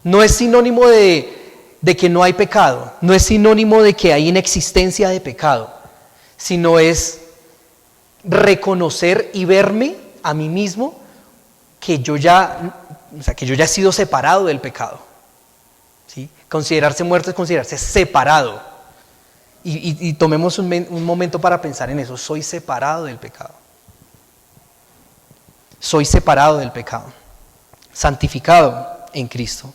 [SPEAKER 1] No es sinónimo de que no hay pecado, no es sinónimo de que hay inexistencia de pecado, sino es reconocer y verme a mí mismo que yo ya he sido separado del pecado, ¿sí? Considerarse muerto es considerarse separado. Y tomemos un momento para pensar en eso. Soy separado del pecado. Soy separado del pecado, santificado en Cristo.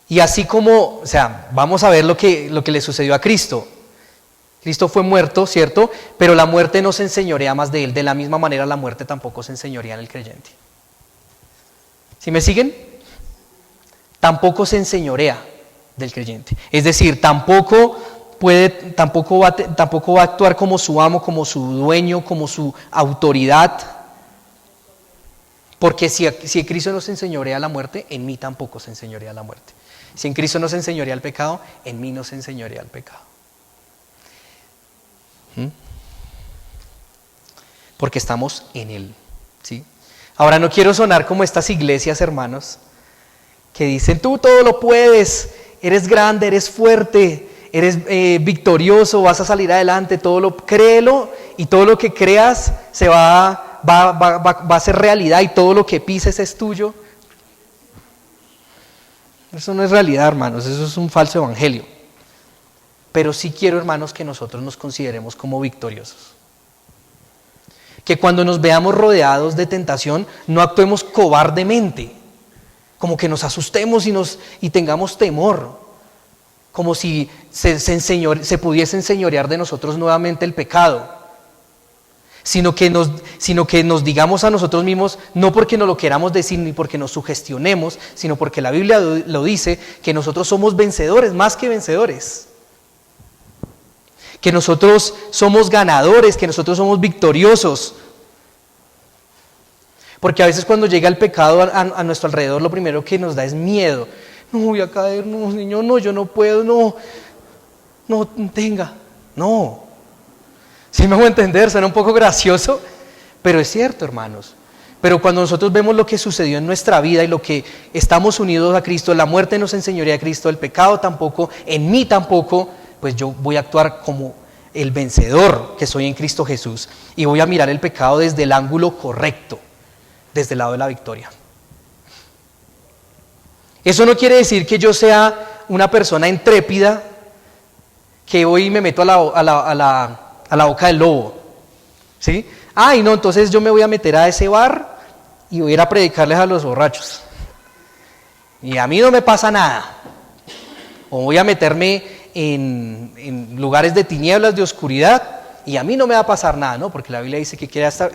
[SPEAKER 1] Y así como, vamos a ver lo que le sucedió a Cristo. Cristo fue muerto, ¿cierto? Pero la muerte no se enseñorea más de él. De la misma manera, la muerte tampoco se enseñorea en el creyente. ¿Sí me siguen? Tampoco se enseñorea del creyente. Es decir, tampoco va a actuar como su amo, como su dueño, como su autoridad. Porque si en Cristo no se enseñorea la muerte, en mí tampoco se enseñorea la muerte. Si en Cristo no se enseñorea el pecado, en mí no se enseñorea el pecado. Porque estamos en Él, ¿sí? Ahora no quiero sonar como estas iglesias, hermanos, que dicen: tú todo lo puedes, eres grande, eres fuerte, eres victorioso, vas a salir adelante, créelo, y todo lo que creas va a ser realidad, y todo lo que pises es tuyo. Eso no es realidad, hermanos, eso es un falso evangelio. Pero sí quiero, hermanos, que nosotros nos consideremos como victoriosos. Que cuando nos veamos rodeados de tentación, no actuemos cobardemente, como que nos asustemos y tengamos temor, como si se pudiese enseñorear de nosotros nuevamente el pecado, sino que nos digamos a nosotros mismos, no porque nos lo queramos decir ni porque nos sugestionemos, sino porque la Biblia lo dice, que nosotros somos vencedores, más que vencedores. Que nosotros somos ganadores, que nosotros somos victoriosos. Porque a veces cuando llega el pecado a nuestro alrededor, lo primero que nos da es miedo. no voy a caer, no, Señor, no, yo no puedo, no tenga. No. ¿Sí me hago entender? Suena un poco gracioso, pero es cierto, hermanos. Pero cuando nosotros vemos lo que sucedió en nuestra vida y lo que estamos unidos a Cristo, la muerte nos enseñaría a Cristo, el pecado tampoco, en mí tampoco, pues yo voy a actuar como el vencedor que soy en Cristo Jesús y voy a mirar el pecado desde el ángulo correcto, desde el lado de la victoria. Eso no quiere decir que yo sea una persona intrépida que hoy me meto a la boca del lobo, ¿sí? Ay, no, entonces yo me voy a meter a ese bar y voy a ir a predicarles a los borrachos. Y a mí no me pasa nada. O voy a meterme en lugares de tinieblas, de oscuridad, y a mí no me va a pasar nada, ¿no? Porque la Biblia dice que el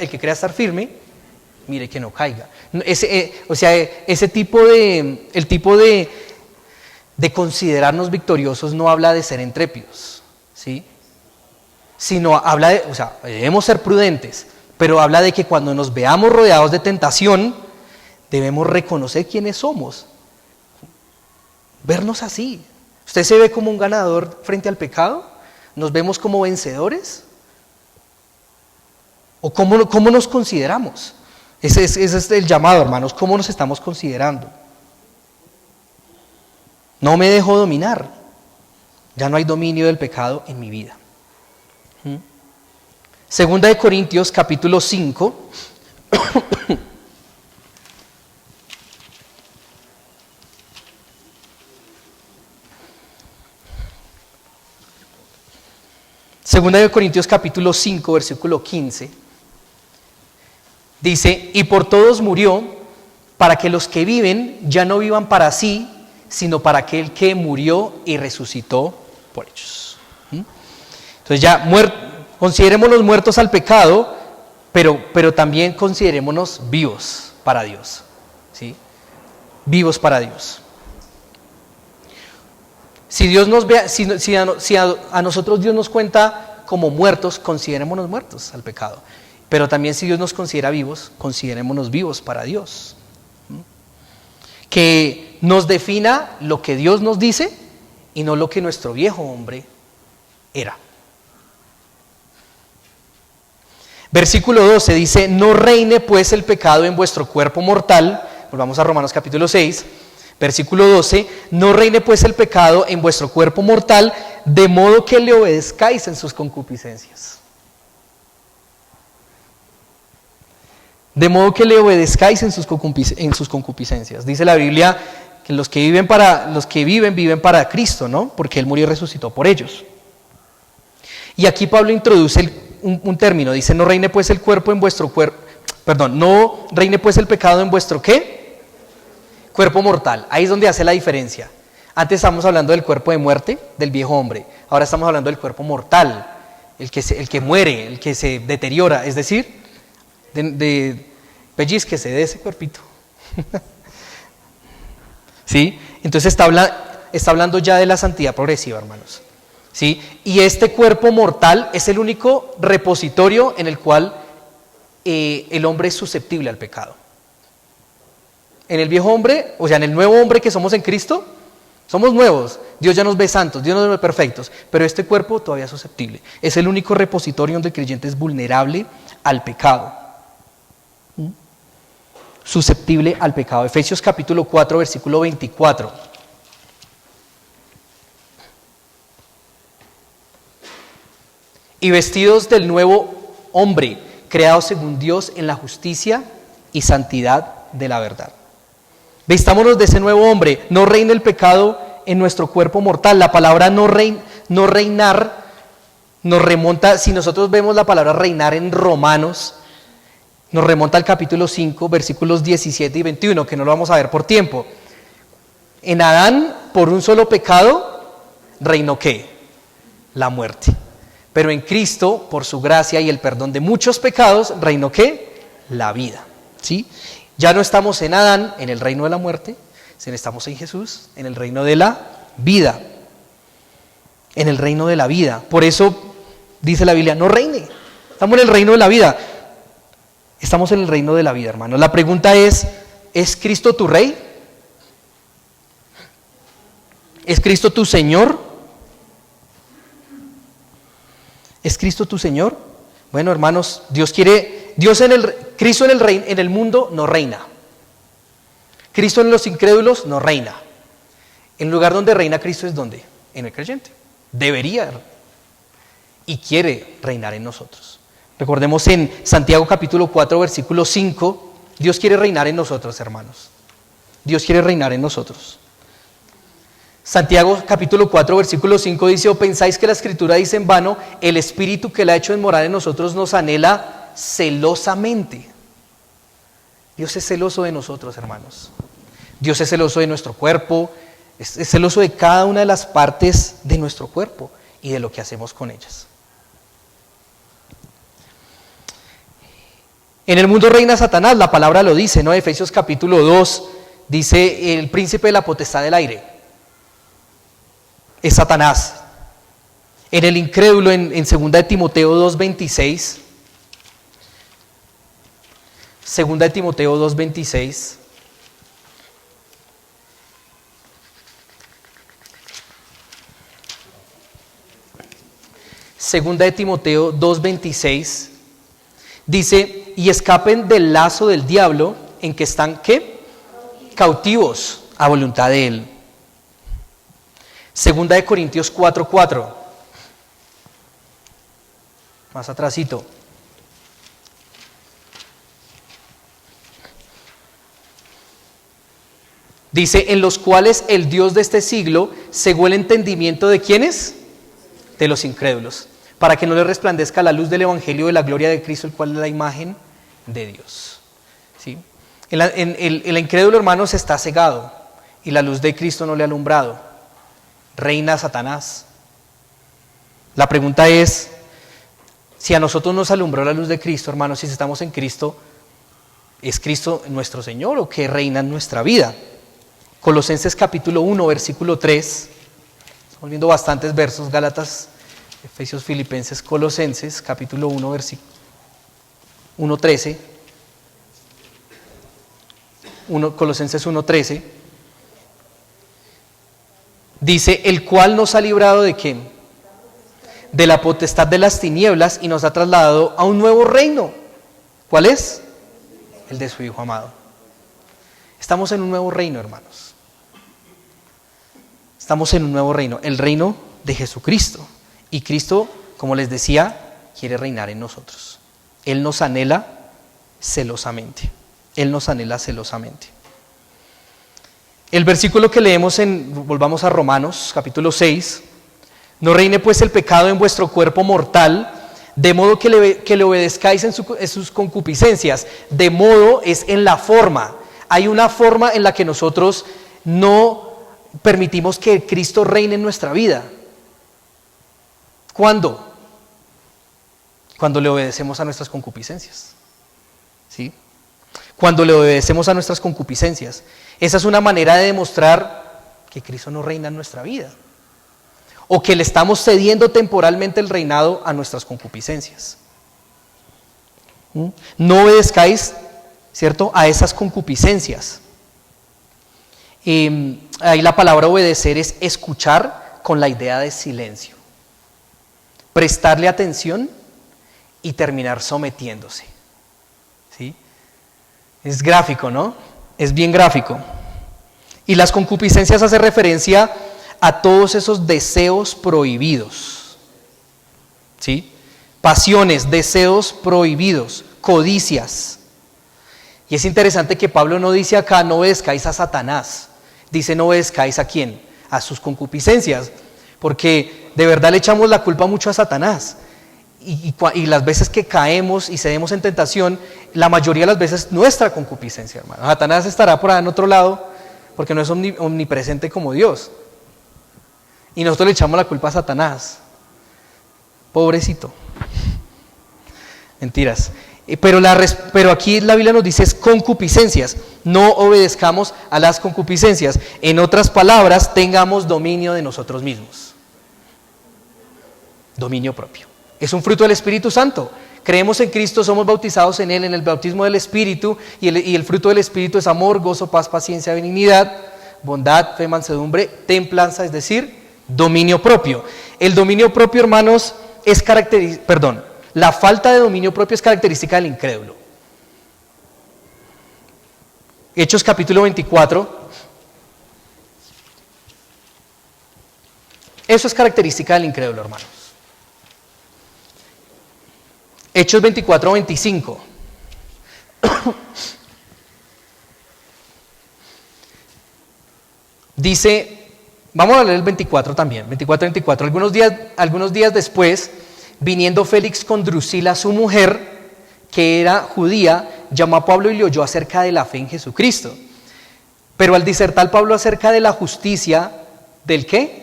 [SPEAKER 1] que quiera estar firme, mire que no caiga. El tipo de considerarnos victoriosos no habla de ser intrépidos, ¿sí? Sino habla debemos ser prudentes, pero habla de que cuando nos veamos rodeados de tentación, debemos reconocer quiénes somos, vernos así. ¿Usted se ve como un ganador frente al pecado? ¿Nos vemos como vencedores? ¿O cómo nos consideramos? Ese es el llamado, hermanos, ¿cómo nos estamos considerando? No me dejo dominar, ya no hay dominio del pecado en mi vida. Segunda de Corintios capítulo 5 Segunda de Corintios capítulo 5 versículo 15 dice: y por todos murió, para que los que viven ya no vivan para sí, sino para aquel que murió y resucitó por ellos. Entonces ya considerémonos muertos al pecado, pero también considerémonos vivos para Dios, ¿sí? Vivos para Dios. Si Dios nos ve, si a nosotros Dios nos cuenta como muertos, considerémonos muertos al pecado. Pero también si Dios nos considera vivos, considerémonos vivos para Dios. Que nos defina lo que Dios nos dice y no lo que nuestro viejo hombre era. Versículo 12 dice: no reine pues el pecado en vuestro cuerpo mortal. Volvamos a Romanos capítulo 6, versículo 12: no reine pues el pecado en vuestro cuerpo mortal, de modo que le obedezcáis en sus concupiscencias. De modo que le obedezcáis en sus concupiscencias. Dice la Biblia que los que viven para Cristo, ¿no? Porque Él murió y resucitó por ellos. Y aquí Pablo introduce un término, dice: no reine pues el cuerpo en vuestro cuerpo, no reine pues el pecado en vuestro ¿qué? Cuerpo mortal. Ahí es donde hace la diferencia. Antes estábamos hablando del cuerpo de muerte, del viejo hombre. Ahora estamos hablando del cuerpo mortal, el que muere, el que se deteriora, es decir, pellizquese de ese cuerpito. ¿Sí? Entonces está hablando ya de la santidad progresiva, hermanos. ¿Sí? Y este cuerpo mortal es el único repositorio en el cual el hombre es susceptible al pecado. En el viejo hombre, en el nuevo hombre que somos en Cristo, somos nuevos. Dios ya nos ve santos, Dios nos ve perfectos, pero este cuerpo todavía es susceptible. Es el único repositorio donde el creyente es vulnerable al pecado. Susceptible al pecado. Efesios capítulo 4, versículo 24. Y vestidos del nuevo hombre, creado según Dios en la justicia y santidad de la verdad. Vistámonos de ese nuevo hombre. No reine el pecado en nuestro cuerpo mortal. La palabra no reinar nos remonta, si nosotros vemos la palabra reinar en Romanos, nos remonta al capítulo 5, versículos 17 y 21, que no lo vamos a ver por tiempo. En Adán, por un solo pecado, reinó ¿qué? La muerte. Pero en Cristo, por su gracia y el perdón de muchos pecados, reinó ¿qué? La vida. ¿Sí? Ya no estamos en Adán, en el reino de la muerte, sino estamos en Jesús, en el reino de la vida. En el reino de la vida. Por eso dice la Biblia: no reine. Estamos en el reino de la vida. Estamos en el reino de la vida, hermanos. La pregunta ¿es Cristo tu rey? ¿Es Cristo tu Señor? ¿Es Cristo tu Señor? Bueno, hermanos, Cristo en el mundo no reina. Cristo en los incrédulos no reina. El lugar donde reina Cristo es ¿dónde? En el creyente. Debería y quiere reinar en nosotros. Recordemos en Santiago capítulo 4, versículo 5, Dios quiere reinar en nosotros, hermanos. Dios quiere reinar en nosotros. Santiago capítulo 4, versículo 5 dice: ¿o pensáis que la Escritura dice en vano, el Espíritu que la ha hecho morar en nosotros nos anhela celosamente? Dios es celoso de nosotros, hermanos. Dios es celoso de nuestro cuerpo, es celoso de cada una de las partes de nuestro cuerpo y de lo que hacemos con ellas. En el mundo reina Satanás, la palabra lo dice, ¿no? Efesios capítulo 2 dice: el príncipe de la potestad del aire es Satanás. En el incrédulo, en 2 de Timoteo 2:26, 2 de Timoteo 2:26, Segunda de Timoteo 2:26 dice: y escapen del lazo del diablo en que están, ¿qué? Cautivos a voluntad de él. Segunda de Corintios 4:4, más atrasito. Dice: en los cuales el Dios de este siglo cegó el entendimiento de ¿quiénes? De los incrédulos, para que no les resplandezca la luz del evangelio de la gloria de Cristo, el cual es la imagen de Dios. ¿Sí? El incrédulo, hermanos, está cegado y la luz de Cristo no le ha alumbrado. Reina Satanás. La pregunta es: si a nosotros nos alumbró la luz de Cristo, hermanos, si estamos en Cristo, ¿es Cristo nuestro Señor o qué reina en nuestra vida? Colosenses capítulo 1, versículo 3. Estamos viendo bastantes versos: Gálatas, Efesios, Filipenses, Colosenses, capítulo 1, versículo 1:13. Colosenses 1:13. Dice: el cual nos ha librado ¿de qué? De la potestad de las tinieblas y nos ha trasladado a un nuevo reino. ¿Cuál es? El de su Hijo amado. Estamos en un nuevo reino, hermanos. Estamos en un nuevo reino, el reino de Jesucristo. Y Cristo, como les decía, quiere reinar en nosotros. Él nos anhela celosamente. Él nos anhela celosamente. El versículo que leemos volvamos a Romanos, capítulo 6. No reine pues el pecado en vuestro cuerpo mortal, de modo que le obedezcáis en sus concupiscencias. De modo es en la forma. Hay una forma en la que nosotros no permitimos que Cristo reine en nuestra vida. ¿Cuándo? Cuando le obedecemos a nuestras concupiscencias. ¿Sí? Cuando le obedecemos a nuestras concupiscencias. Esa es una manera de demostrar que Cristo no reina en nuestra vida. O que le estamos cediendo temporalmente el reinado a nuestras concupiscencias. No obedezcáis, ¿cierto?, a esas concupiscencias. Ahí la palabra obedecer es escuchar con la idea de silencio. Prestarle atención y terminar sometiéndose. ¿Sí? Es gráfico, ¿no? Es bien gráfico. Y las concupiscencias hace referencia a todos esos deseos prohibidos. ¿Sí? Pasiones, deseos prohibidos, codicias. Y es interesante que Pablo no dice acá: no obedezcáis a Satanás. Dice: no obedezcáis ¿a quién? A sus concupiscencias. Porque de verdad le echamos la culpa mucho a Satanás. Y las veces que caemos y cedemos en tentación, la mayoría de las veces nuestra concupiscencia, hermano. Satanás estará por ahí en otro lado porque no es omnipresente como Dios. Y nosotros le echamos la culpa a Satanás. Pobrecito. Mentiras. Pero aquí la Biblia nos dice es concupiscencias. No obedezcamos a las concupiscencias. En otras palabras, tengamos dominio de nosotros mismos. Dominio propio. Es un fruto del Espíritu Santo. Creemos en Cristo, somos bautizados en Él, en el bautismo del Espíritu, y el fruto del Espíritu es amor, gozo, paz, paciencia, benignidad, bondad, fe, mansedumbre, templanza, es decir, dominio propio. El dominio propio, hermanos, la falta de dominio propio es característica del incrédulo. Hechos capítulo 24. Eso es característica del incrédulo, hermanos. Hechos 24, 25. Dice, vamos a leer el 24 también, 24, 24. Algunos días después, viniendo Félix con Drusila, su mujer, que era judía, llamó a Pablo y le oyó acerca de la fe en Jesucristo. Pero al disertar Pablo acerca de la justicia, ¿del qué?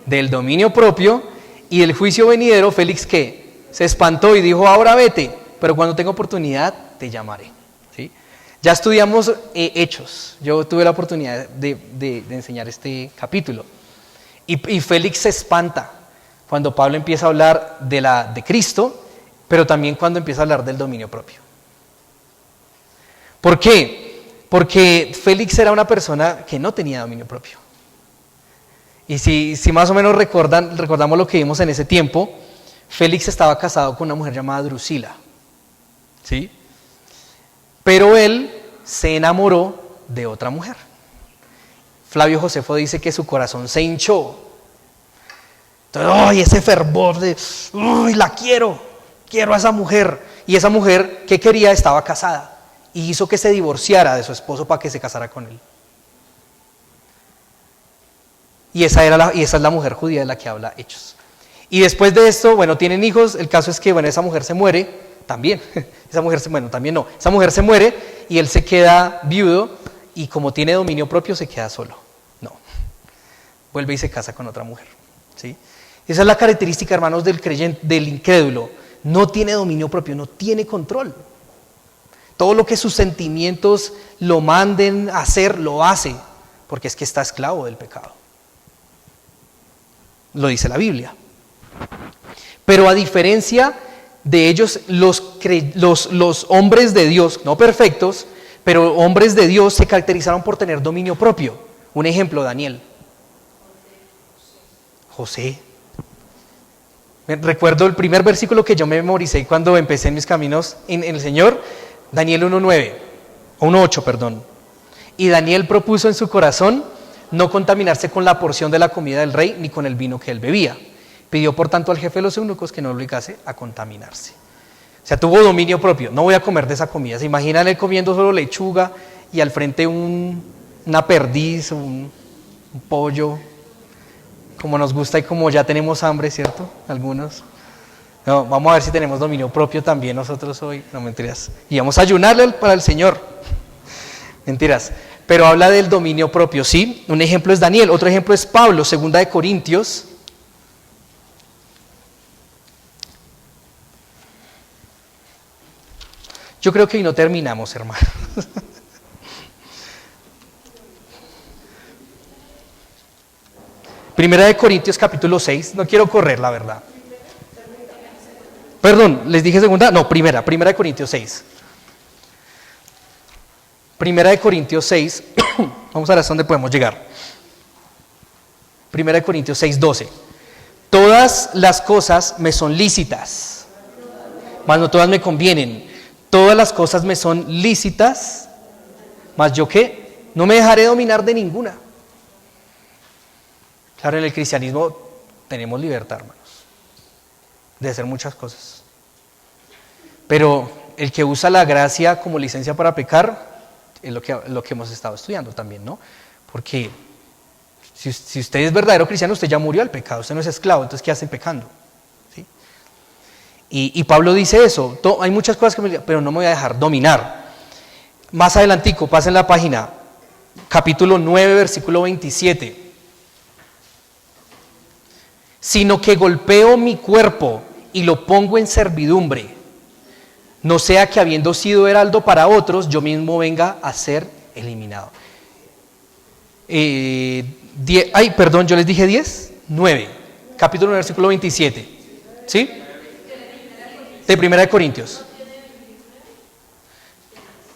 [SPEAKER 1] Del dominio propio y del juicio venidero, Félix, ¿qué? Se espantó y dijo, ahora vete, pero cuando tenga oportunidad te llamaré. ¿Sí? Ya estudiamos Hechos, yo tuve la oportunidad de enseñar este capítulo. Y Félix se espanta cuando Pablo empieza a hablar de Cristo, pero también cuando empieza a hablar del dominio propio. ¿Por qué? Porque Félix era una persona que no tenía dominio propio. Y si más o menos recordamos lo que vimos en ese tiempo, Félix estaba casado con una mujer llamada Drusila, ¿sí? Pero él se enamoró de otra mujer. Flavio Josefo dice que su corazón se hinchó. Entonces, ¡ay, ese fervor de, ¡ay, la quiero a esa mujer! Y esa mujer, ¿qué quería? Estaba casada. Y hizo que se divorciara de su esposo para que se casara con él. Y esa es la mujer judía de la que habla Hechos. Y después de esto, bueno, tienen hijos. El caso es que, bueno, esa mujer se muere también. Esa mujer se muere y él se queda viudo y como tiene dominio propio se queda solo. No, vuelve y se casa con otra mujer. ¿Sí? Esa es la característica, hermanos, del creyente, del incrédulo. No tiene dominio propio, no tiene control. Todo lo que sus sentimientos lo manden a hacer, lo hace, porque es que está esclavo del pecado. Lo dice la Biblia. Pero a diferencia de ellos, los hombres de Dios, no perfectos, pero hombres de Dios se caracterizaron por tener dominio propio. Un ejemplo, Daniel. José. Recuerdo el primer versículo que yo me memoricé cuando empecé en mis caminos en el Señor, Daniel 1:8, perdón. Y Daniel propuso en su corazón no contaminarse con la porción de la comida del rey ni con el vino que él bebía. Pidió por tanto al jefe de los eunucos que no lo obligase a contaminarse. O sea, tuvo dominio propio. No voy a comer de esa comida. ¿Se imaginan él comiendo solo lechuga y al frente una perdiz, un pollo, como nos gusta y como ya tenemos hambre, ¿cierto? Algunos. No, vamos a ver si tenemos dominio propio también nosotros hoy. No, mentiras. Y vamos a ayunarle para el Señor. Mentiras. Pero habla del dominio propio, ¿sí? Un ejemplo es Daniel. Otro ejemplo es Pablo, 2 Corintios. Yo creo que hoy no terminamos, hermano. Primera de Corintios capítulo 6, no quiero correr, la verdad. Perdón, ¿les dije segunda? No, primera de Corintios 6. Primera de Corintios 6, vamos a ver hasta dónde podemos llegar. Primera de Corintios 6, 12. Todas las cosas me son lícitas, mas no todas me convienen. Todas las cosas me son lícitas, mas yo ¿qué? No me dejaré dominar de ninguna. Claro, en el cristianismo tenemos libertad, hermanos, de hacer muchas cosas. Pero el que usa la gracia como licencia para pecar es lo que hemos estado estudiando también, ¿no? Porque si usted es verdadero cristiano, usted ya murió al pecado, usted no es esclavo, entonces ¿qué hacen pecando? ¿Sí? Y Pablo dice eso, hay muchas cosas pero no me voy a dejar dominar. Más adelantico, pasen la página, capítulo 9, versículo 27. Sino que golpeo mi cuerpo y lo pongo en servidumbre, no sea que habiendo sido heraldo para otros, yo mismo venga a ser eliminado. Yo les dije 10, 9, capítulo 9, versículo 27, ¿sí? De Primera de Corintios.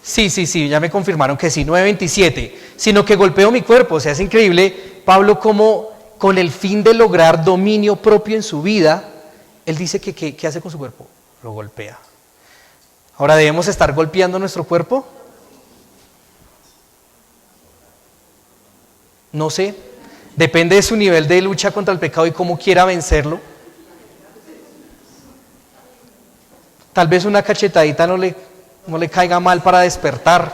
[SPEAKER 1] Sí, ya me confirmaron que sí, 9:27. Sino que golpeo mi cuerpo. O sea, es increíble, Pablo, como con el fin de lograr dominio propio en su vida, él dice que ¿qué hace con su cuerpo? Lo golpea. Ahora, ¿debemos estar golpeando nuestro cuerpo? No sé. Depende de su nivel de lucha contra el pecado y cómo quiera vencerlo. Tal vez una cachetadita no le caiga mal para despertar.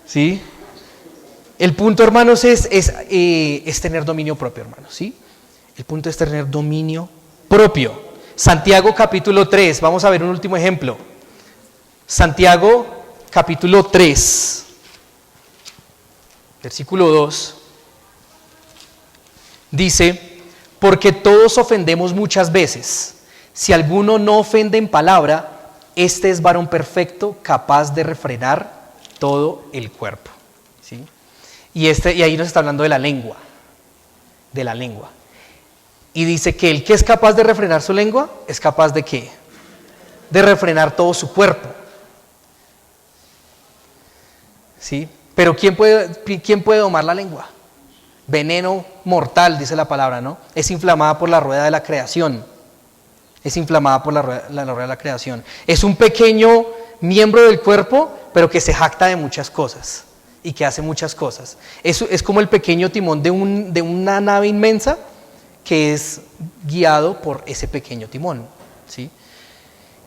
[SPEAKER 1] ¿Sí? El punto, hermanos, es tener dominio propio, hermanos. ¿Sí? El punto es tener dominio propio. Santiago capítulo 3, vamos a ver un último ejemplo. Santiago capítulo 3, versículo 2. Dice, porque todos ofendemos muchas veces. Si alguno no ofende en palabra, este es varón perfecto, capaz de refrenar todo el cuerpo. ¿Sí? Y ahí nos está hablando de la lengua. De la lengua. Y dice que el que es capaz de refrenar su lengua, es capaz de ¿qué? De refrenar todo su cuerpo. ¿Sí? Pero ¿quién puede domar la lengua? Veneno mortal, dice la palabra, ¿no? Es inflamada por la rueda de la creación. Es inflamada por la rueda de la creación. Es un pequeño miembro del cuerpo, pero que se jacta de muchas cosas y que hace muchas cosas. Es como el pequeño timón de una nave inmensa que es guiado por ese pequeño timón, ¿sí?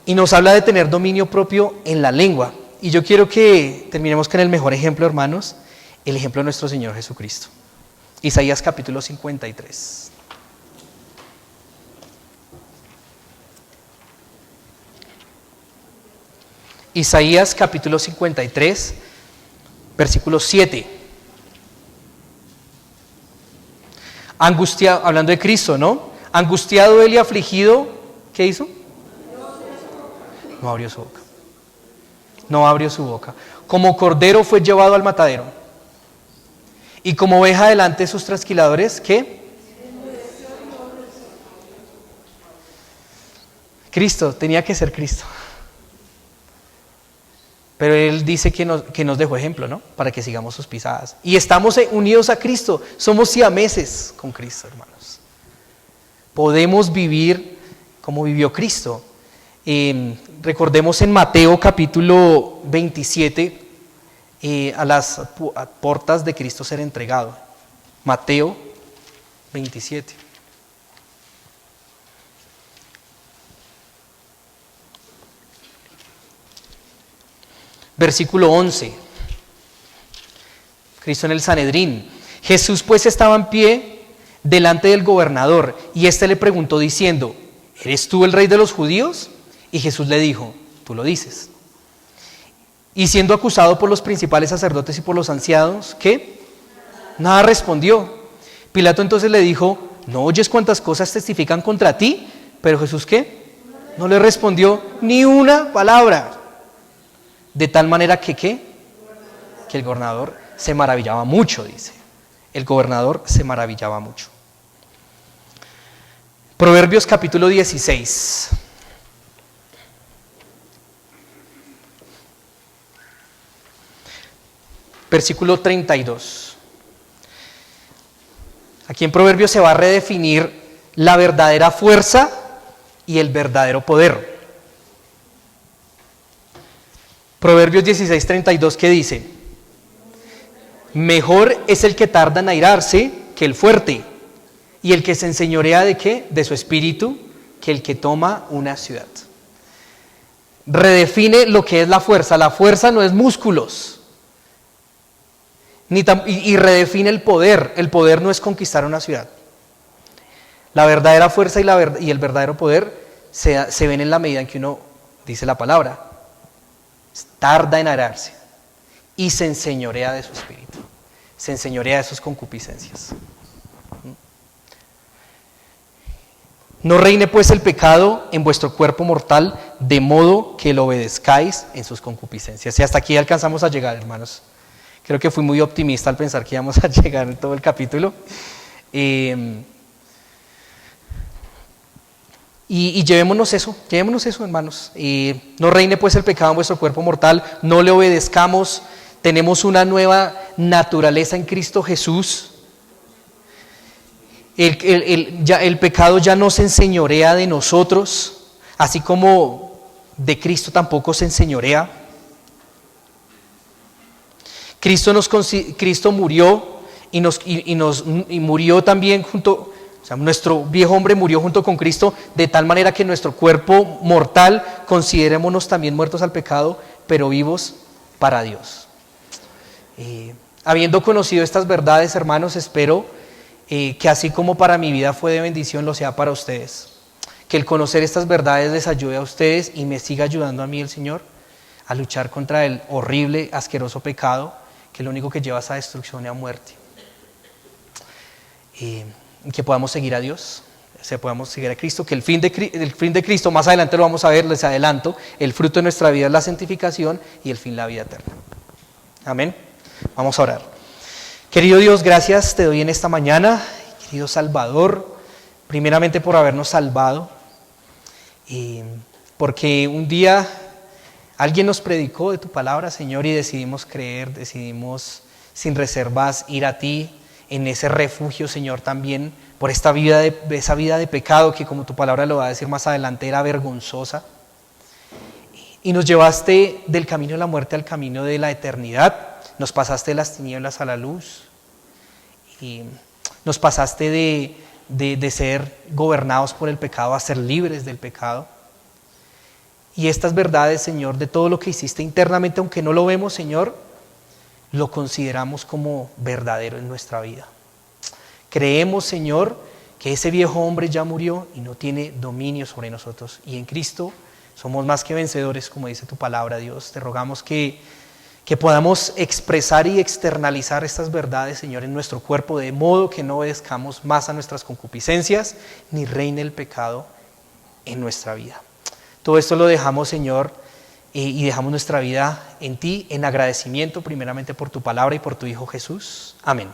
[SPEAKER 1] Y nos habla de tener dominio propio en la lengua. Y yo quiero que terminemos con el mejor ejemplo, hermanos, el ejemplo de nuestro Señor Jesucristo. Isaías capítulo 53. Isaías capítulo 53, versículo 7. Angustiado, hablando de Cristo, ¿no? Angustiado él y afligido, ¿qué hizo? No abrió su boca. No abrió su boca. Como cordero fue llevado al matadero. Y como oveja delante de sus trasquiladores, ¿qué? Cristo, tenía que ser Cristo. Pero Él dice que nos dejó ejemplo, ¿no? Para que sigamos sus pisadas. Y estamos unidos a Cristo. Somos siameses con Cristo, hermanos. Podemos vivir como vivió Cristo. Recordemos en Mateo capítulo 27, a las puertas de Cristo ser entregado. Mateo 27. Versículo 11. Cristo en el Sanedrín. Jesús pues estaba en pie delante del gobernador y éste le preguntó diciendo, ¿eres tú el rey de los judíos? Y Jesús le dijo, tú lo dices. Y siendo acusado por los principales sacerdotes y por los ancianos, ¿qué? Nada respondió. Pilato entonces le dijo, ¿no oyes cuántas cosas testifican contra ti? Pero Jesús, ¿qué? No le respondió ni una palabra. De tal manera que, ¿qué? Que el gobernador se maravillaba mucho, dice. El gobernador se maravillaba mucho. Proverbios capítulo 16. Versículo 32. Aquí en Proverbios se va a redefinir la verdadera fuerza y el verdadero poder. Proverbios 16:32, ¿qué dice? Mejor es el que tarda en airarse que el fuerte, y el que se enseñorea ¿de qué? De su espíritu, que el que toma una ciudad. Redefine lo que es la fuerza. La fuerza no es músculos. Y redefine el poder. El poder no es conquistar una ciudad. La verdadera fuerza y el verdadero poder se ven en la medida en que uno dice la palabra. Tarda en airarse y se enseñorea de su espíritu, se enseñorea de sus concupiscencias. No reine pues el pecado en vuestro cuerpo mortal, de modo que lo obedezcáis en sus concupiscencias. Y hasta aquí alcanzamos a llegar, hermanos. Creo que fui muy optimista al pensar que íbamos a llegar en todo el capítulo. Y llevémonos eso, hermanos. No reine pues el pecado en vuestro cuerpo mortal, no le obedezcamos, tenemos una nueva naturaleza en Cristo Jesús. El pecado ya no se enseñorea de nosotros, así como de Cristo tampoco se enseñorea. Cristo murió y murió también junto. O sea, nuestro viejo hombre murió junto con Cristo de tal manera que nuestro cuerpo mortal considerémonos también muertos al pecado, pero vivos para Dios. Habiendo conocido estas verdades, hermanos, espero que así como para mi vida fue de bendición, lo sea para ustedes. Que el conocer estas verdades les ayude a ustedes y me siga ayudando a mí el Señor a luchar contra el horrible, asqueroso pecado que lo único que lleva es a destrucción y a muerte. Que podamos seguir a Dios, podamos seguir a Cristo, que el fin de Cristo, más adelante lo vamos a ver, les adelanto, el fruto de nuestra vida es la santificación y el fin la vida eterna. Amén. Vamos a orar. Querido Dios, gracias te doy en esta mañana, querido Salvador, primeramente por habernos salvado, porque un día alguien nos predicó de tu palabra, Señor, y decidimos creer, decidimos sin reservas ir a ti, en ese refugio, Señor, también por esa vida de pecado que, como tu palabra lo va a decir más adelante, era vergonzosa. Y nos llevaste del camino de la muerte al camino de la eternidad. Nos pasaste de las tinieblas a la luz. Y nos pasaste de ser gobernados por el pecado a ser libres del pecado. Y estas verdades, Señor, de todo lo que hiciste internamente, aunque no lo vemos, Señor, lo consideramos como verdadero en nuestra vida. Creemos, Señor, que ese viejo hombre ya murió y no tiene dominio sobre nosotros. Y en Cristo somos más que vencedores, como dice tu palabra, Dios. Te rogamos que podamos expresar y externalizar estas verdades, Señor, en nuestro cuerpo, de modo que no obedezcamos más a nuestras concupiscencias, ni reine el pecado en nuestra vida. Todo esto lo dejamos, Señor, y dejamos nuestra vida en ti, en agradecimiento primeramente por tu palabra y por tu Hijo Jesús. Amén.